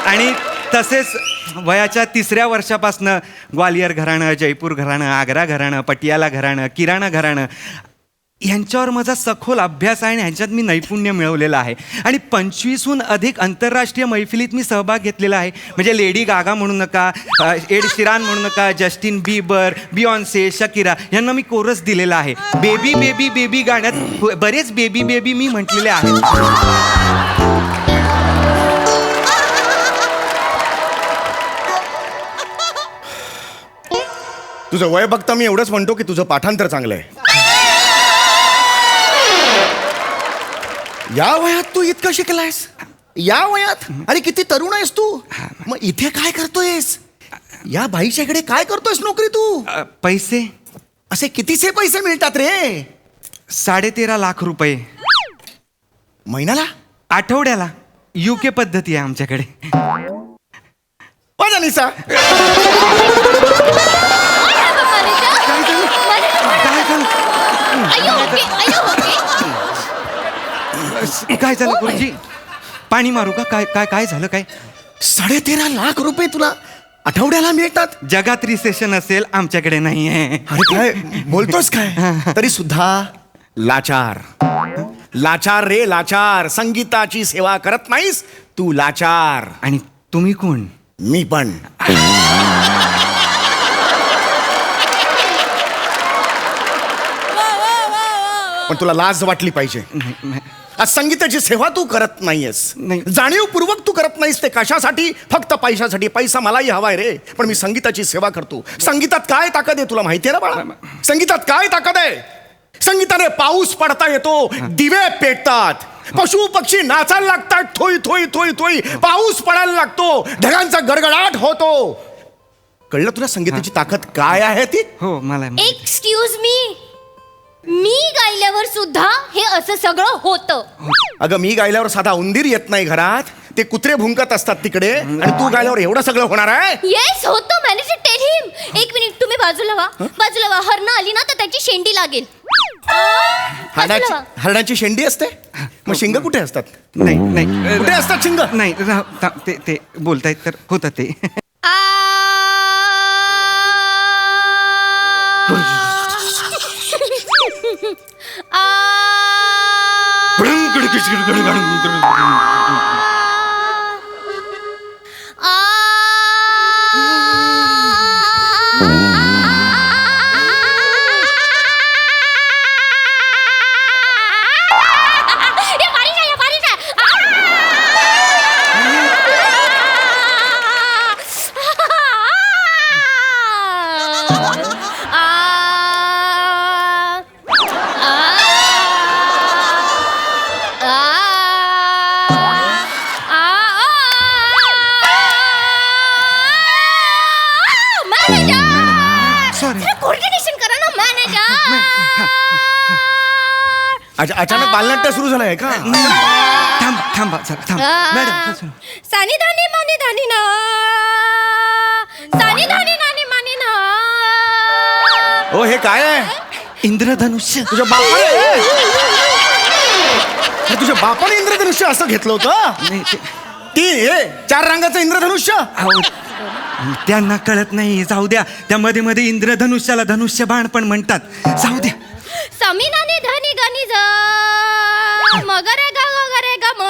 आणि तसेच वयाच्या 3ऱ्या वर्षापासनं ग्वालियर घराणं, जयपूर घराणं, आग्रा घराणं, पटियाला घराणं, किराणा घराणं यांच्यावर माझा सखोल अभ्यास आहे आणि ह्यांच्यात मी नैपुण्य मिळवलेलं आहे. आणि 25हून अधिक आंतरराष्ट्रीय मैफिलीत मी सहभाग घेतलेला आहे. म्हणजे लेडी गागा म्हणू नका, एड शिरान म्हणू नका, जस्टिन बीबर, बियॉन्से, शकिरा यांना मी कोरस दिलेला आहे. बेबी बेबी बेबी गाण्यात बरेच बेबी बेबी मी म्हटलेले आहेत. तुझं वय बघता मी एवढंच म्हणतो की तुझं पाठांतर चांगलं आहे. या वयात तू इतकं शिकलायस? या वयात? अरे किती तरुण आहेस तू. मग इथे काय करतोयस? या बाईच्या इकडे काय करतोयस नोकरी तू? पैसे. असे कितीचे पैसे मिळतात रे? 13.5 लाख रुपये महिन्याला? आठवड्याला. UK पद्धती आहे आमच्याकडे. निसा काय झालं गुरुजी? पाणी मारू का? काय झालं? काय 13.5 लाख रुपये तुला आठवड्याला मिळतात? जगात रिसेशन असेल, आमच्याकडे नाही आहे. अरे काय बोलतोस काय? तरी सुद्धा लाचार. लाचार रे लाचार. संगीताची सेवा करत नाहीस तू, लाचार. आणि तुम्ही कोण? मी पण. पण तुला लाज वाटली पाहिजे. आज संगीताची सेवा तू करत नाहीयेस. जाणीवपूर्वक तू करत नाहीस. ते कशासाठी? फक्त पैशासाठी. पैसा मलाही हवाय रे, पण मी संगीताची सेवा करतो. संगीतात काय ताकद आहे तुला माहितीये ना बाळा? संगीतात काय ताकद आहे? संगीताने पाऊस पडता येतो, दिवे पेटतात, पशु पक्षी नाचायला लागतात, थोई थोई थोई थोई, पाऊस पडायला लागतो, ढगांचा गडगडाट होतो. कळलं तुला संगीताची ताकद काय आहे ती? हो मला. एक्सक्यूज मी गायल्यावर सुद्धा हे असं सगळं होतं. अगं मी गायल्यावर साधा उंदीर येत नाही घरात, ते कुत्रे भुंकत असतात तिकडे, आणि तू गायल्यावर एवढं सगळं होणार आहे? येस होतं. मॅनेजर टेल हिम. एक मिनिट तुम्ही बाजूला व्हा. बाजूला व्हा. हरणं आली ना तर त्याची शेंडी लागेल. बाजूला व्हा. हरणाची शेंडी असते, मग शिंग कुठे असतात? नाही नाही कुठे असतात शिंग? नाही ते बोलतायत तर होतं ते. कोऑर्डिनेशन करा ना मॅनेजर. अचानक बालनाट्य सुरू झालंय का? थांबा जरा, मॅडम. सानी धानी मानी धानी ना. सानी धानी नानी मानी ना. हो हे काय आहे? इंद्रधनुष्य. तुझ्या बापाने इंद्रधनुष्य असं घेतलं होतं? नाही ती हे 4 रंगाचं इंद्रधनुष्य? अहो, त्यांना कळत नाही. जाऊ द्या. त्या मध्ये मध्ये इंद्रधनुष्याला धनुष्यबाण पण म्हणतात. जाऊ द्या. सामी नानी धानी गानी जा. मगरे गा गरे गा म.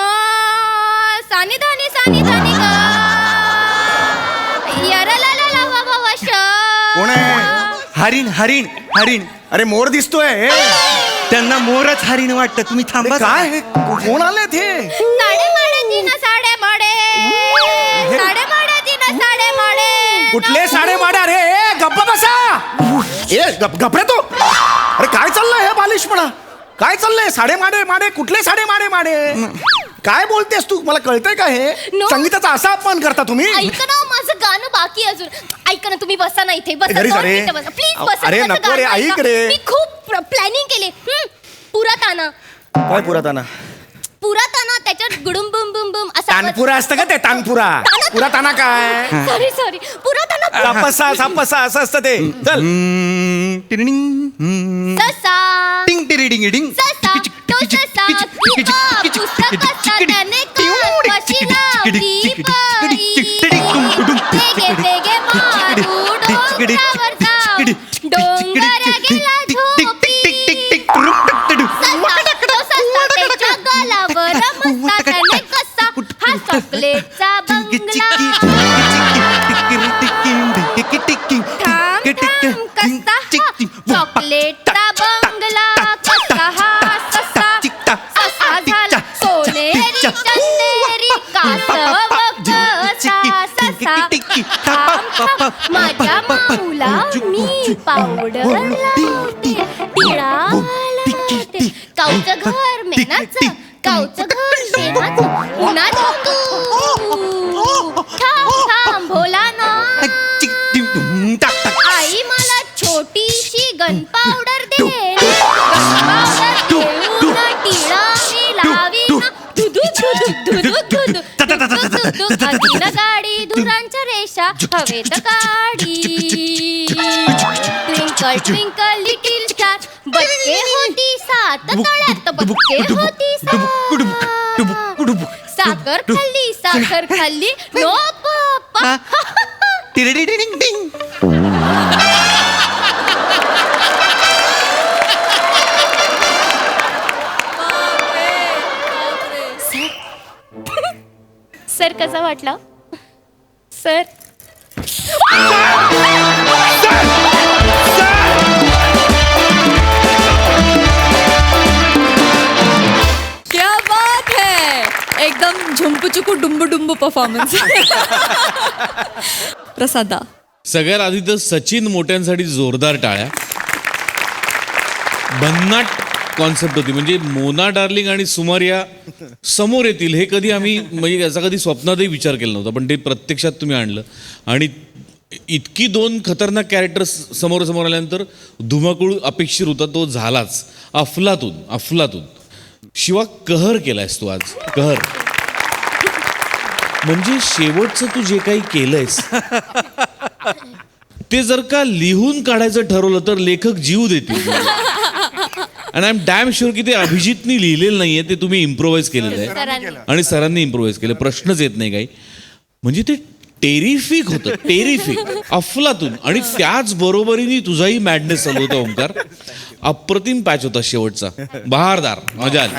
सानी धानी गा. यरा ला ला ला वा वा वा श. कोण आहे? हरिण हरिण हरिण. अरे मोर दिसतोय. त्यांना मोरच हरिण वाटतं. तुम्ही थांबा. काय हे? कोण आलेत हे? साडे माडे दिन साडे माडे. साडे माडे दिन साडे माडे. कुठले साडे माडा रे? गप्पा बसा. ए गप्पा तू. अरे काय चाललंय हे बालिशपणा? काय चाललंय? साडे माडे कुठले साडे माडे? काय बोलतेस तू? मला कळतंय का हे? No. संगीताचा असा अपमान करता तुम्ही? ऐका ना माझं गाणं बाकी आहे अजून. ऐका ना तुम्ही बसा ना इथे. बसा घरी जा रे. प्लीज बसा. अरे माझं नको रे, गाणं ऐक ऐका. रे. मी खूप प्लॅनिंग केले. पुराताना त्याच्यात गुडुम बुम बुम बुम असा तानपुरा असतं का ते? तानपुरा. पुराताना काय? सॉरी पुराताना. सापसा असं असतं ते. चल. ससा टिंग टिरिडिंग डिंग. ससा तो ससा पुस्तकाचा त्याने कशी लावली बाई. वेगे वेगे मारू डोंगरावर जाऊ. डोंगर गेला झोपी. त्याच्या गलावर मस्ता त्याने कसा हा चॉकलेटचा बंगला. चॉकलेटचा बंगला कसा हा ससा झाला सोनेरी चंदेरी कासव कसा ससा. माझ्या माऊला मी पावडर लावते. टिळा लावते. काऊचं घर मेनाचं. काऊचं घर मेनाचं. उन्हात तू थांब भोला ना. आई मला छोटीशी गन पावडर दे. गन पावडर देऊन टिळा मी लावीन. अगीन गाडी धुरांच्या रेषा हवेत काढी. Twinkle twinkle little star. बटके होती 7 तळ्यात. बटके होती 7. साखर खाल्ली नो पप्पा. टिरिडिंग डिंग. सर कसा वाटला सर? क्या बात है. एकदम झुंपुचुकू डुंबू परफॉर्मन्स. प्रसादा. सगळ्यात आधी तर सचिन मोठ्यांसाठी जोरदार टाळ्या. भन्नाट कॉन्सेप्ट होती. म्हणजे मोना डार्लिंग आणि सुमारिया समोर येतील हे कधी आम्ही म्हणजे याचा कधी स्वप्नातही विचार केला नव्हता, पण ते प्रत्यक्षात तुम्ही आणलं. आणि इतकी 2 खतरनाक कॅरेक्टर्स समोर आल्यानंतर धुमाकूळ अपेक्षित होता, तो झालाच. अफलातून शिवा कहर केलायस तू आज, कहर. म्हणजे शेवटचं तू जे काही केलंयस ते जर का लिहून काढायचं ठरवलं तर लेखक जीव देतील. आणि आय एम डॅम शुअर की ते अभिजितनी लिहिलेलं नाहीये, ते तुम्ही इम्प्रोव्हाइज केलेलं आहे आणि सरांनी इम्प्रोव्हाइज केलं. प्रश्नच येत नाही काही. म्हणजे ते टेरिफिक होतं, टेरिफिक, अफलातून. आणि त्याच बरोबरीने तुझाही मॅडनेस चालू होता ओंकार. अप्रतिम पॅच होता शेवटचा, बहारदार, मजा आली.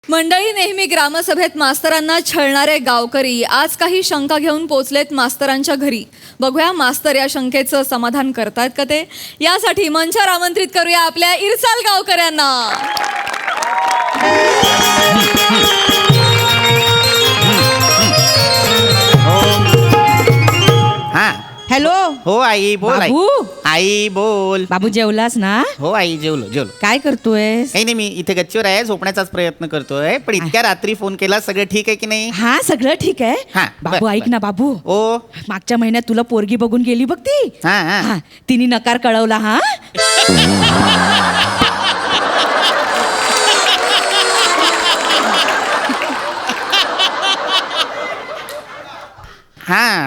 मंडळी, नेहमी ग्रामसभेत मास्तरांना छळणारे गावकरी आज काही शंका घेऊन पोचलेत मास्तरांच्या घरी. बघूया मास्तर या शंकेचं समाधान करतायत का ते. यासाठी मंचावर आमंत्रित करूया आपल्या इरसाल गावकऱ्यांना. हा हॅलो. हो आई बोल. आई बाबू. आई बोल. बाबू जेवलास ना? हो आई जेवलो. काय करतोय? काही नाही, मी इथे गच्चीवर आहे, झोपण्याचाच प्रयत्न करतोय. पण इतक्या रात्री फोन केला, सगळं ठीक आहे की नाही? हा सगळं ठीक आहे. हा, बाबू बर, ऐक ना बाबू, ओ मागच्या महिन्यात तुला पोरगी बघून गेली बघ ती. हा, हा. हा, तिने नकार कळवला. हा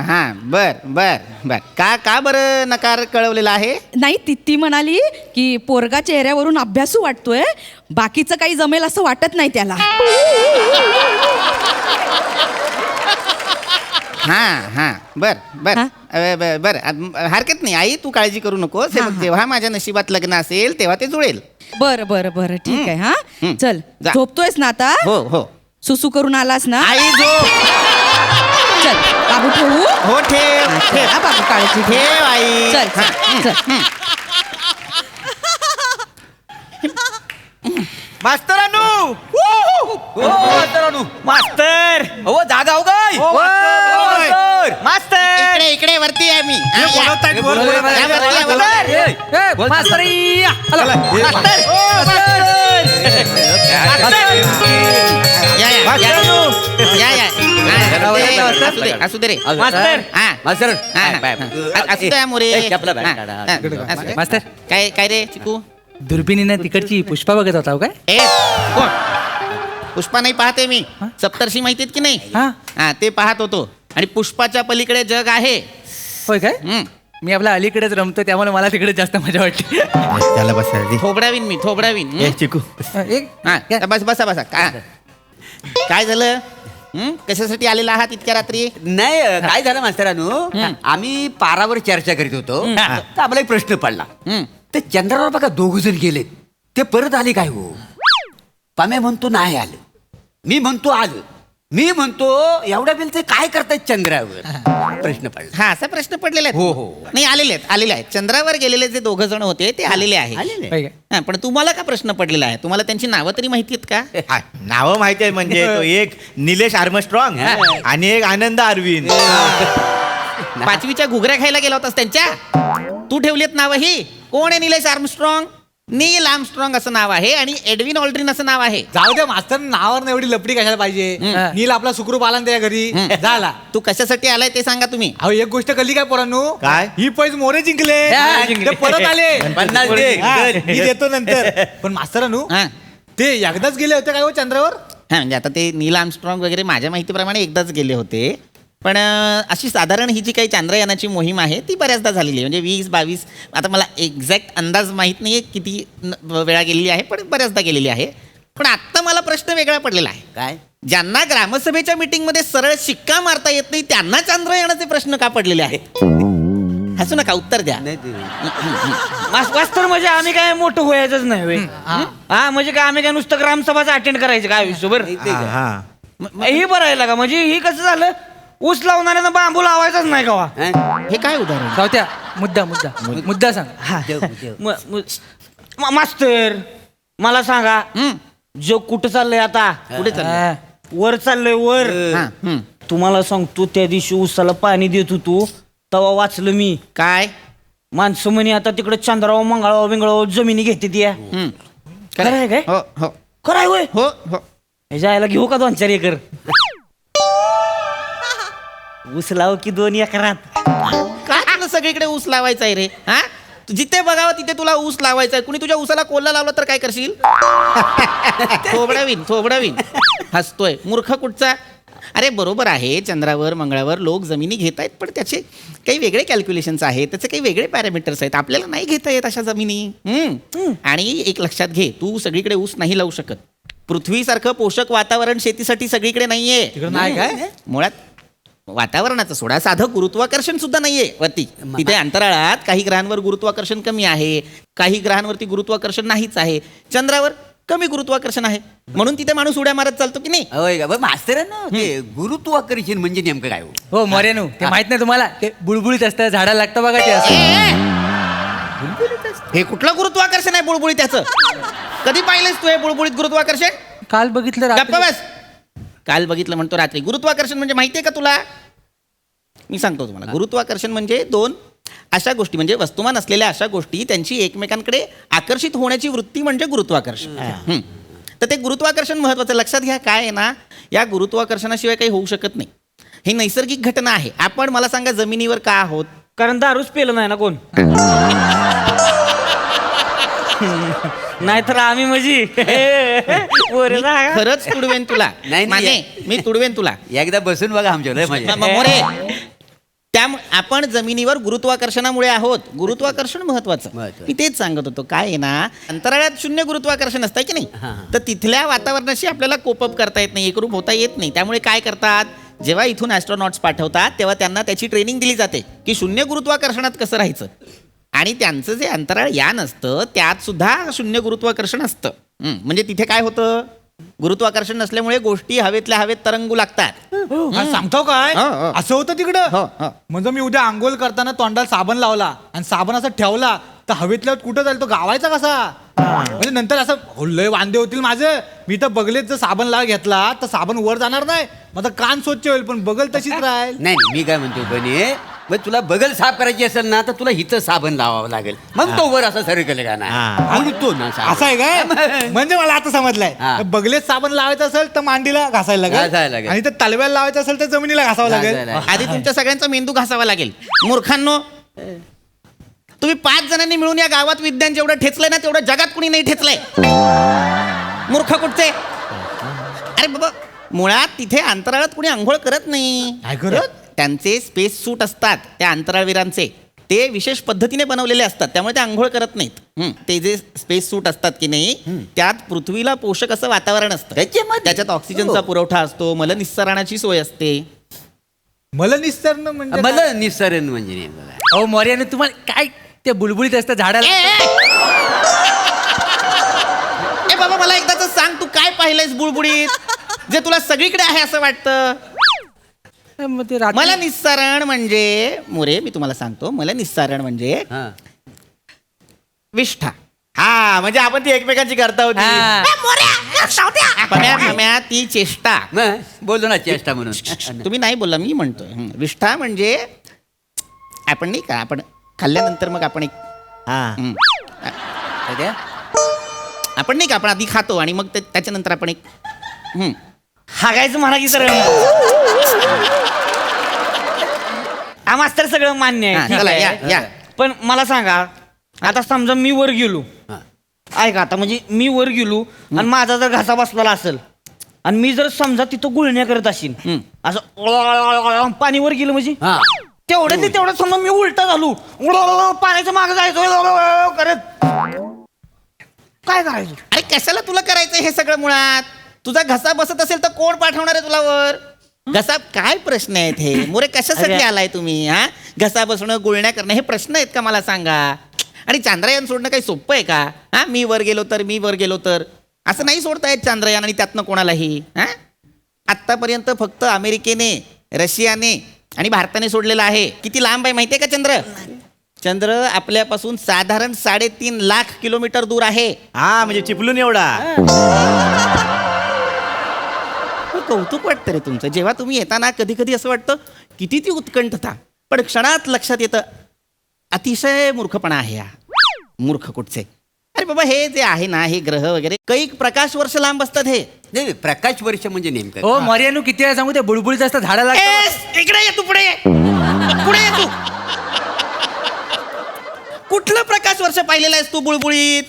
हा बर बर बर. का बरं नकार कळवलेला आहे? नाही, ती म्हणाली की पोरगा चेहऱ्यावरून अभ्यासू वाटतोय, बाकीचं काही जमेल असं वाटत नाही त्याला. हा बर बर बर. हरकत नाही आई, तू काळजी करू नकोस. हे बघ, जेव्हा माझ्या नशिबात लग्न असेल तेव्हा ते जुळेल. बरं बरं बरं ठीक आहे. हा चल, जा. झोपतोयस ना आता? हो. सुसू करून आलास ना? आई झोप. चल बाबू, ठेवू? हो ठेव. हा बाबू, काळजी घे. ठेव आई. चल हा. चल. मास्तरानू, मास्तर, हो जागा हो गाय, मास्तर, इकडे वरती आहे मी. असू दे रे मास्तर. मास्तर असू दे मोरे. मास्तर, काय रे चिकू? दुर्बिणीनं तिकडची पुष्पा बघत होता काय? ए कोण? पुष्पा नाही पाहते मी. सप्तर्षी माहितीत की नाही? हा ते पाहत होतो. आणि पुष्पाच्या पलीकडे जग आहे. होय काय? मी आपल्या अलीकडेच रमतो, त्यामुळे मला तिकडे जास्त मजा वाटते. त्याला बसा थोबडावीन. चिकू, बसा. काय झालं? कशासाठी आलेला आहात इतक्या रात्री? नाही, काय झालं मास्तरानू, आम्ही पारावर चर्चा करीत होतो, तर आम्हाला एक प्रश्न पडला. ते चंद्रावर बघा 2 जण गेलेत, ते परत आले काय हो? पाम्या म्हणतो नाही आलं, मी म्हणतो आलं, मी म्हणतो एवढ्या बिल ते काय करतायत चंद्रावर? प्रश्न पडला. हा असा प्रश्न पडलेला आहे. हो. नाही, आलेले आहेत. चंद्रावर गेलेले जे 2 जण होते ते आलेले आहेत. हा, पण तुम्हाला का प्रश्न पडलेला आहे? तुम्हाला त्यांची नावं तरी माहिती आहेत का? नावं माहिती आहे, म्हणजे तो एक निलेश आर्मस्ट्रॉंग आणि एक आनंद अरविंद. 5वीच्या घुगऱ्या खायला गेला होतास त्यांच्या? तू ठेवलीत नावं ही? कोण आहे निलेश आर्मस्ट्रॉंग? नील आर्मस्ट्रॉंग असं नाव आहे आणि एडविन ऑल्ड्रिन असं नाव आहे. जाऊ दे मास्तर, नावावर एवढी लपडी कशाला पाहिजे? नील आपला सुखरूप आला ना त्या घरी झाला. तू कशासाठी आलाय ते सांगा तुम्ही. अहो, एक गोष्ट कळली काय पोरांनो? काय? ही पैज मोरे जिंकले, ते परत आले. 50 दे. मी देतो नंतर. पण मास्तरानू, ते एकदाच गेले होते काय हो चंद्रावर? हा, म्हणजे आता ते नील आर्मस्ट्रॉंग वगैरे माझ्या माहितीप्रमाणे एकदाच गेले होते. पण अशी साधारण ही जी काही चांद्रयानाची मोहीम आहे ती बऱ्याचदा झालेली आहे. म्हणजे 20-22, आता मला एक्झॅक्ट अंदाज माहीत नाही आहे किती वेळा गेलेली आहे, पण बऱ्याचदा गेलेली आहे. पण आत्ता मला प्रश्न वेगळा पडलेला आहे. काय? ज्यांना ग्रामसभेच्या मीटिंगमध्ये सरळ शिक्का मारता येत नाही त्यांना चांद्रयानाचे प्रश्न का पडलेले आहेत? हसू नका, उत्तर द्या. मास्तर, म्हणजे आम्ही काय मोठं व्हायचंच नाही. हा, म्हणजे काय आम्ही काय नुसतं ग्रामसभाच अटेंड करायचं काय विषयभर? ही बरं आहे का? म्हणजे ही कसं झालं, ऊस लावणाऱ्यांना बांबू लावायचाच नाही का? हे काय उदाहरण? सावत्या, मुद्दा सांग. मास्तर, मला सांगा, जग कुठं चाललंय आता? कुठे चाललंय? वर चाललंय, वर. तुम्हाला सांगतो, त्या दिवशी ऊसाला पाणी देत होतो तेव्हा वाचलं मी. काय? माणसं म्हणे आता तिकडे चंद्रावर मंगळावर बिंगळावर जमिनी घेते ती. खरं आहे काय? हो. खरं आहे होय? हो. ह्याच्या आईला घेऊ का 2-4 एकर? ऊस लाव की 2 एकरात? का तुला सगळीकडे ऊस लावायचा आहे रे? हा, जिथे बघावं तिथे तुला ऊस लावायचा आहे. कुणी तुझ्या ऊसाला कोल्हा लावला तर काय करशील? थोबडावीन हसतोय. मूर्ख कुठचा? अरे बरोबर आहे, चंद्रावर मंगळावर लोक जमिनी घेत आहेत, पण त्याचे काही वेगळे कॅल्क्युलेशन्स आहेत, त्याचे काही वेगळे पॅरामीटर्स आहेत. आपल्याला नाही घेता येत अशा जमिनी. आणि एक लक्षात घे, तू सगळीकडे ऊस नाही लावू शकत. पृथ्वीसारखं पोषक वातावरण शेतीसाठी सगळीकडे नाहीये. नाही काय? मुळात वातावरणाचं सोडा, साधं गुरुत्वाकर्षण सुद्धा नाहीये वरती. तिथे अंतराळात काही ग्रहांवर गुरुत्वाकर्षण कमी आहे, काही ग्रहांवरती गुरुत्वाकर्षण नाहीच आहे. चंद्रावर कमी गुरुत्वाकर्षण आहे, म्हणून तिथे माणूस उड्या मारत चालतो की नाही? होय का मास्तरांनो, ते गुरुत्वाकर्षण म्हणजे नेमकं काय? हो मोर्यानो, ते माहित नाही तुम्हाला? ते बुळबुळीत असतं, झाडाला लागतं बघा ते असं. हे कुठलं गुरुत्वाकर्षण आहे बुळबुळीत त्याचं? कधी पाहिलंस तू हे बुळबुळीत गुरुत्वाकर्षण? काल बघितलं गप्पा बस. काल बघितलं म्हणतो रात्री. गुरुत्वाकर्षण म्हणजे माहितीये का तुला? मी सांगतो तुम्हाला. गुरुत्वाकर्षण म्हणजे दोन अशा गोष्टी, म्हणजे वस्तुमान असलेल्या अशा गोष्टी त्यांची एकमेकांकडे आकर्षित होण्याची वृत्ती म्हणजे गुरुत्वाकर्षण. तर ते गुरुत्वाकर्षण महत्वाचं. लक्षात घ्या, काय आहे ना, या गुरुत्वाकर्षणाशिवाय काही होऊ शकत नाही. ही नैसर्गिक घटना आहे. आपण मला सांगा जमिनीवर का आहोत? कारण दारूच पेलं नाही ना कोण. नाहीतर आम्ही म्हणजे खरंच तुडवेन तुला. नाही मी तुडवेन तुला. एकदा बसून बघा आमच्या मोरे. त्यामुळे आपण जमिनीवर गुरुत्वाकर्षणामुळे आहोत. गुरुत्वाकर्षण महत्वाचं. मी तेच सांगत होतो. काय आहे ना, अंतराळात शून्य गुरुत्वाकर्षण असतं की नाही, तर तिथल्या वातावरणाशी आपल्याला कोपअप करता येत नाही, एकरूप होता येत नाही. त्यामुळे काय करतात, जेव्हा इथून ॲस्ट्रॉनॉट्स पाठवतात तेव्हा त्यांना त्याची ट्रेनिंग दिली जाते की शून्य गुरुत्वाकर्षणात कसं राहायचं. आणि त्यांचं जे अंतराळ यान असतं त्यात सुद्धा शून्य गुरुत्वाकर्षण असतं. म्हणजे तिथे काय होतं, गुरुत्वाकर्षण नसल्यामुळे गोष्टी हवेतल्या हवेत तरंगू लागतात. सांगतो काय असं होतं तिकडं. म्हणजे मी उद्या आंघोळ करताना तोंडाला साबण लावला आणि साबण असं ठेवला तर हवेतल्या कुठं जाईल, तो गावायचा कसा? म्हणजे नंतर असं लय वांदे होतील माझं. मी तर बगलेत जर साबण लावा घेतला तर साबण वर जाणार नाही, माझा कान स्वच्छ होईल, पण बगल तशीच राहील. नाही मी काय म्हणतो बने, मग तुला बगल साफ करायची असेल ना तर तुला हिचं साबण लावावं लागेल, मग तो वर असा सरकल का ना. उडतो ना असं आहे काय? म्हणजे मला आता समजलंय, बगलेत साबण लावायचं असेल तर मांडीला घासायला लागेल, आणि तर तलव्याला लावायचं असेल तर जमिनीला घासावं लागेल. आधी तुमच्या सगळ्यांचा मेंदू घासावा लागेल. मूर्खांनो, तुम्ही 5 जणांनी मिळून या गावात विज्ञान जेवढं ठेचलंय ना तेवढं जगात कुणी नाही ठेचलंय. मूर्ख कुठचे? अरे बाबा, मुळात तिथे अंतराळात कुणी आंघोळ करत नाही. त्यांचे स्पेस सूट असतात त्या अंतराळवीरांचे, ते विशेष पद्धतीने बनवलेले असतात, त्यामुळे ते आंघोळ करत नाहीत. ते जे स्पेस सूट असतात की नाही, त्यात पृथ्वीला पोषक असं वातावरण असतं, त्याच्यात ऑक्सिजनचा पुरवठा असतो, मलनिस्सरणाची सोय असते. मलनिस्सरण म्हणजे मलनिस्सरण म्हणजे हो मोर्याने तुम्हाला काय ते बुलबुलीत असतं झाडाला. ए बाबा, मला एकदाच सांग, तू काय पाहिलंयस बुळबुळीत जे तुला सगळीकडे आहे असं वाटतं? मला निस्सारण म्हणजे, मोरे मी तुम्हाला सांगतो, मला निस्सारण म्हणजे विष्ठा. हा, म्हणजे आपण ती एकमेकांची करता होती. ती चेष्टा. बोललो ना चेष्टा म्हणून. तुम्ही नाही बोलला, मी म्हणतोय. विष्ठा म्हणजे आपण नाही का, आपण खाल्ल्यानंतर मग आपण एक आपण नाही का, आपण आधी खातो आणि मग त्याच्यानंतर आपण एक हागायचं म्हणा की सर. मास्तर सगळं मान्य आहे. चला, या. पण मला सांगा, आता समजा मी वर गेलो, ऐका आता, म्हणजे मी वर गेलो आणि माझा जर घासा बसलेला असेल आणि मी जर समजा तिथं गुळण्या करत असेल, असं पाणी वर गेलं म्हणजे तेवढं समजा मी उलटा झालो, पाण्याच्या मागे जायचो करत, काय करायचं? अरे कशाला तुला करायचं हे सगळं? मुळात तुझा घसा बसत असेल तर कोण पाठवणार आहे तुला वर? घसा काय प्रश्न आहेत हे मोरे? कशासाठी आलाय तुम्ही? घसा बसणं, गुळण्या करणं हे प्रश्न आहेत का मला सांगा? आणि चांद्रयान सोडणं काही सोपं आहे का? मी वर गेलो तर असं नाही सोडता येत चांद्रयान आणि त्यातनं कोणालाही. आत्तापर्यंत फक्त अमेरिकेने, रशियाने आणि भारताने सोडलेलं आहे. किती लांब आहे माहितीये का चंद्र? चंद्र आपल्यापासून साधारण 3.5 लाख किलोमीटर दूर आहे. म्हणजे चिपलून एवढा. कौतुक वाटतं रे तुमचं. जेव्हा तुम्ही येताना कधी कधी असं वाटतं किती ती उत्कंठता, पण क्षणात लक्षात येतं अतिशय मूर्खपणा आहे हा. मूर्ख कुठचे? अरे बाबा, हे जे आहे ना, हे ग्रह वगैरे कैक प्रकाश वर्ष लांब असतात. हे प्रकाश वर्ष म्हणजे नेमकं. हो मर्यानू, किती वेळा सांगू, ते बुळबुळीत असतं झाडाला. इकडे ये तू, पुढे ये तू. कुठलं प्रकाश वर्ष पाहिलेलं आहेस तू बुळबुळीत?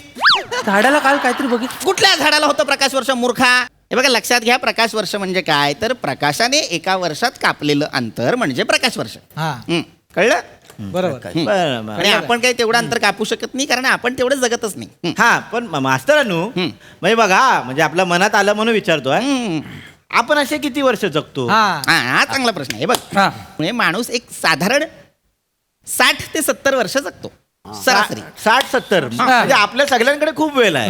झाडाला काल काहीतरी बघितलं. कुठल्या झाडाला होतं प्रकाश वर्ष मूर्खा? हे बघा लक्षात घ्या, प्रकाश वर्ष म्हणजे काय तर प्रकाशाने एका वर्षात कापलेलं अंतर म्हणजे प्रकाश वर्ष. कळलं? बरोबर. आणि आपण काही तेवढं अंतर कापू शकत नाही कारण आपण तेवढं जगतच नाही. हा पण मास्तरानू म्हणजे बघा म्हणजे आपल्या मनात आलं म्हणून विचारतोय, आपण असे किती वर्ष जगतो? हा चांगला प्रश्न आहे. बघ म्हणजे माणूस एक साधारण 60 ते 70 वर्ष जगतो सरासरी. 60-70 म्हणजे आपल्या सगळ्यांकडे खूप वेळ आहे.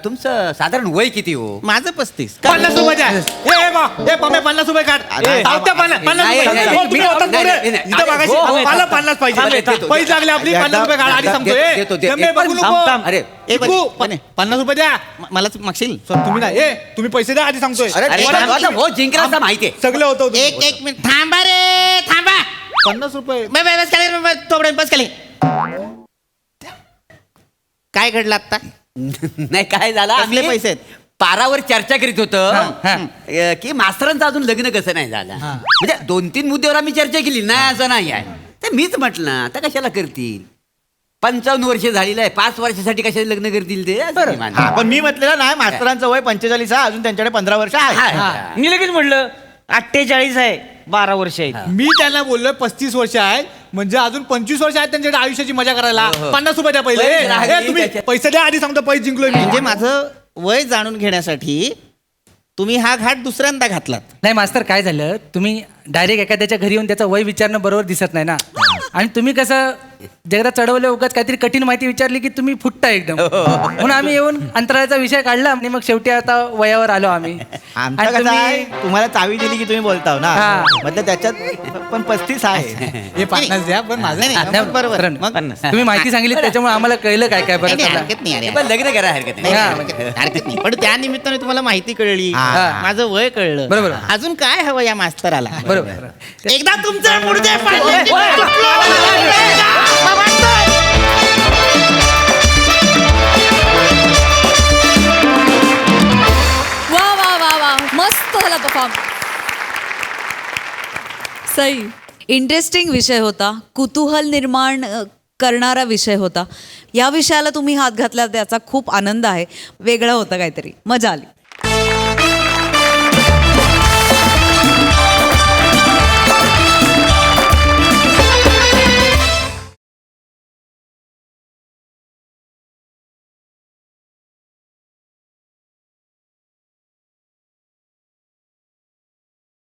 तुमचं साधारण वय किती हो? माझं 35. 50 रुपये द्या. ए, पम्या 50 रुपये काढ. सावत्या 50 नाही, रुपये. नाही, हो, तुम्ही होतात नाही, पुढे. नाही, नाही. इथं बघायची. हो, हो, मला हो. 50 पाहिजे. देतो. पैसे लागले आपली 50 रुपये काढ. आधी सांगतो. देतो. ए, बघू नको. अरे चिकू, 50 रुपये द्या. मला मागशील? तुम्ही नाही. तुम्ही पैसे द्या आधी सांगतोय. हो जिंकला माहितीये. सगळं होतं. एक मिनिट थांबा रे, थांबा. 50 रुपये. बस खाली. काय घडलं आता? नाही काय झालं, कसले आम्ही पैसे आहेत? पारावर चर्चा करीत होतो की मास्तरांचं अजून लग्न कसं नाही झालं. म्हणजे 2-3 मुद्द्यावर आम्ही चर्चा केली, नाही असं नाही आहे. तर मीच म्हटलं आता कशाला करतील, 55 वर्ष झालेलं आहे, 5 वर्षासाठी कशाला लग्न करतील ते असं मी मानतो. पण मी म्हटलेलं नाही, मास्तरांचं वय 45 आहे, अजून त्यांच्याकडे 15 वर्ष आहे. मी लगेच म्हटलं 48 आहे, 12 वर्ष आहे. मी त्यांना बोललोय 35 वर्ष आहेत म्हणजे अजून 25 वर्ष आहेत त्यांच्याकडे आयुष्याची मजा करायला. 50 रुपये द्या पहिले. तुम्ही पैसे द्या आधी सांगतो. पैसे जिंकलोय मी. म्हणजे माझं वय जाणून घेण्यासाठी तुम्ही हा घाट दुसऱ्यांदा घातलात. नाही मास्तर, काय झालं, तुम्ही डायरेक्ट एखाद्याच्या घरी येऊन त्याचं वय विचारणं बरोबर दिसत नाही ना. आणि तुम्ही कसं जगदा चढवलं उगाच काहीतरी कठीण माहिती विचारली की तुम्ही फुटता एकदम. म्हणून आम्ही येऊन अंतराळाचा विषय काढला आणि मग शेवटी आता वयावर आलो आम्ही. तुम्हाला चावी दिली की तुम्ही बोलताव ना, मतलब त्याच्यात पण 35 आहे. हे 50 द्या, पण माझं नाही. बरोबर. तुम्ही माहिती सांगितली त्याच्यामुळे आम्हाला कळलं काय काय बरं. हरकत नाही अरे. पण लग्न करा, हरकत नाही. हरकत नाही. पण त्या निमित्ताने तुम्हाला माहिती कळली, माझं वय कळलं. बरोबर. अजून काय हवं या मास्तराला? बरोबर. एकदा तुमचं मुडदे पाडले. वा वा वा वा, मस्त झाला परफॉर्म. सई. इंटरेस्टिंग विषय होता, कुतूहल निर्माण करणारा विषय होता. या विषयाला तुम्ही हात घातला त्याचा खूप आनंद आहे. वेगळं होतं काहीतरी, मजा आली.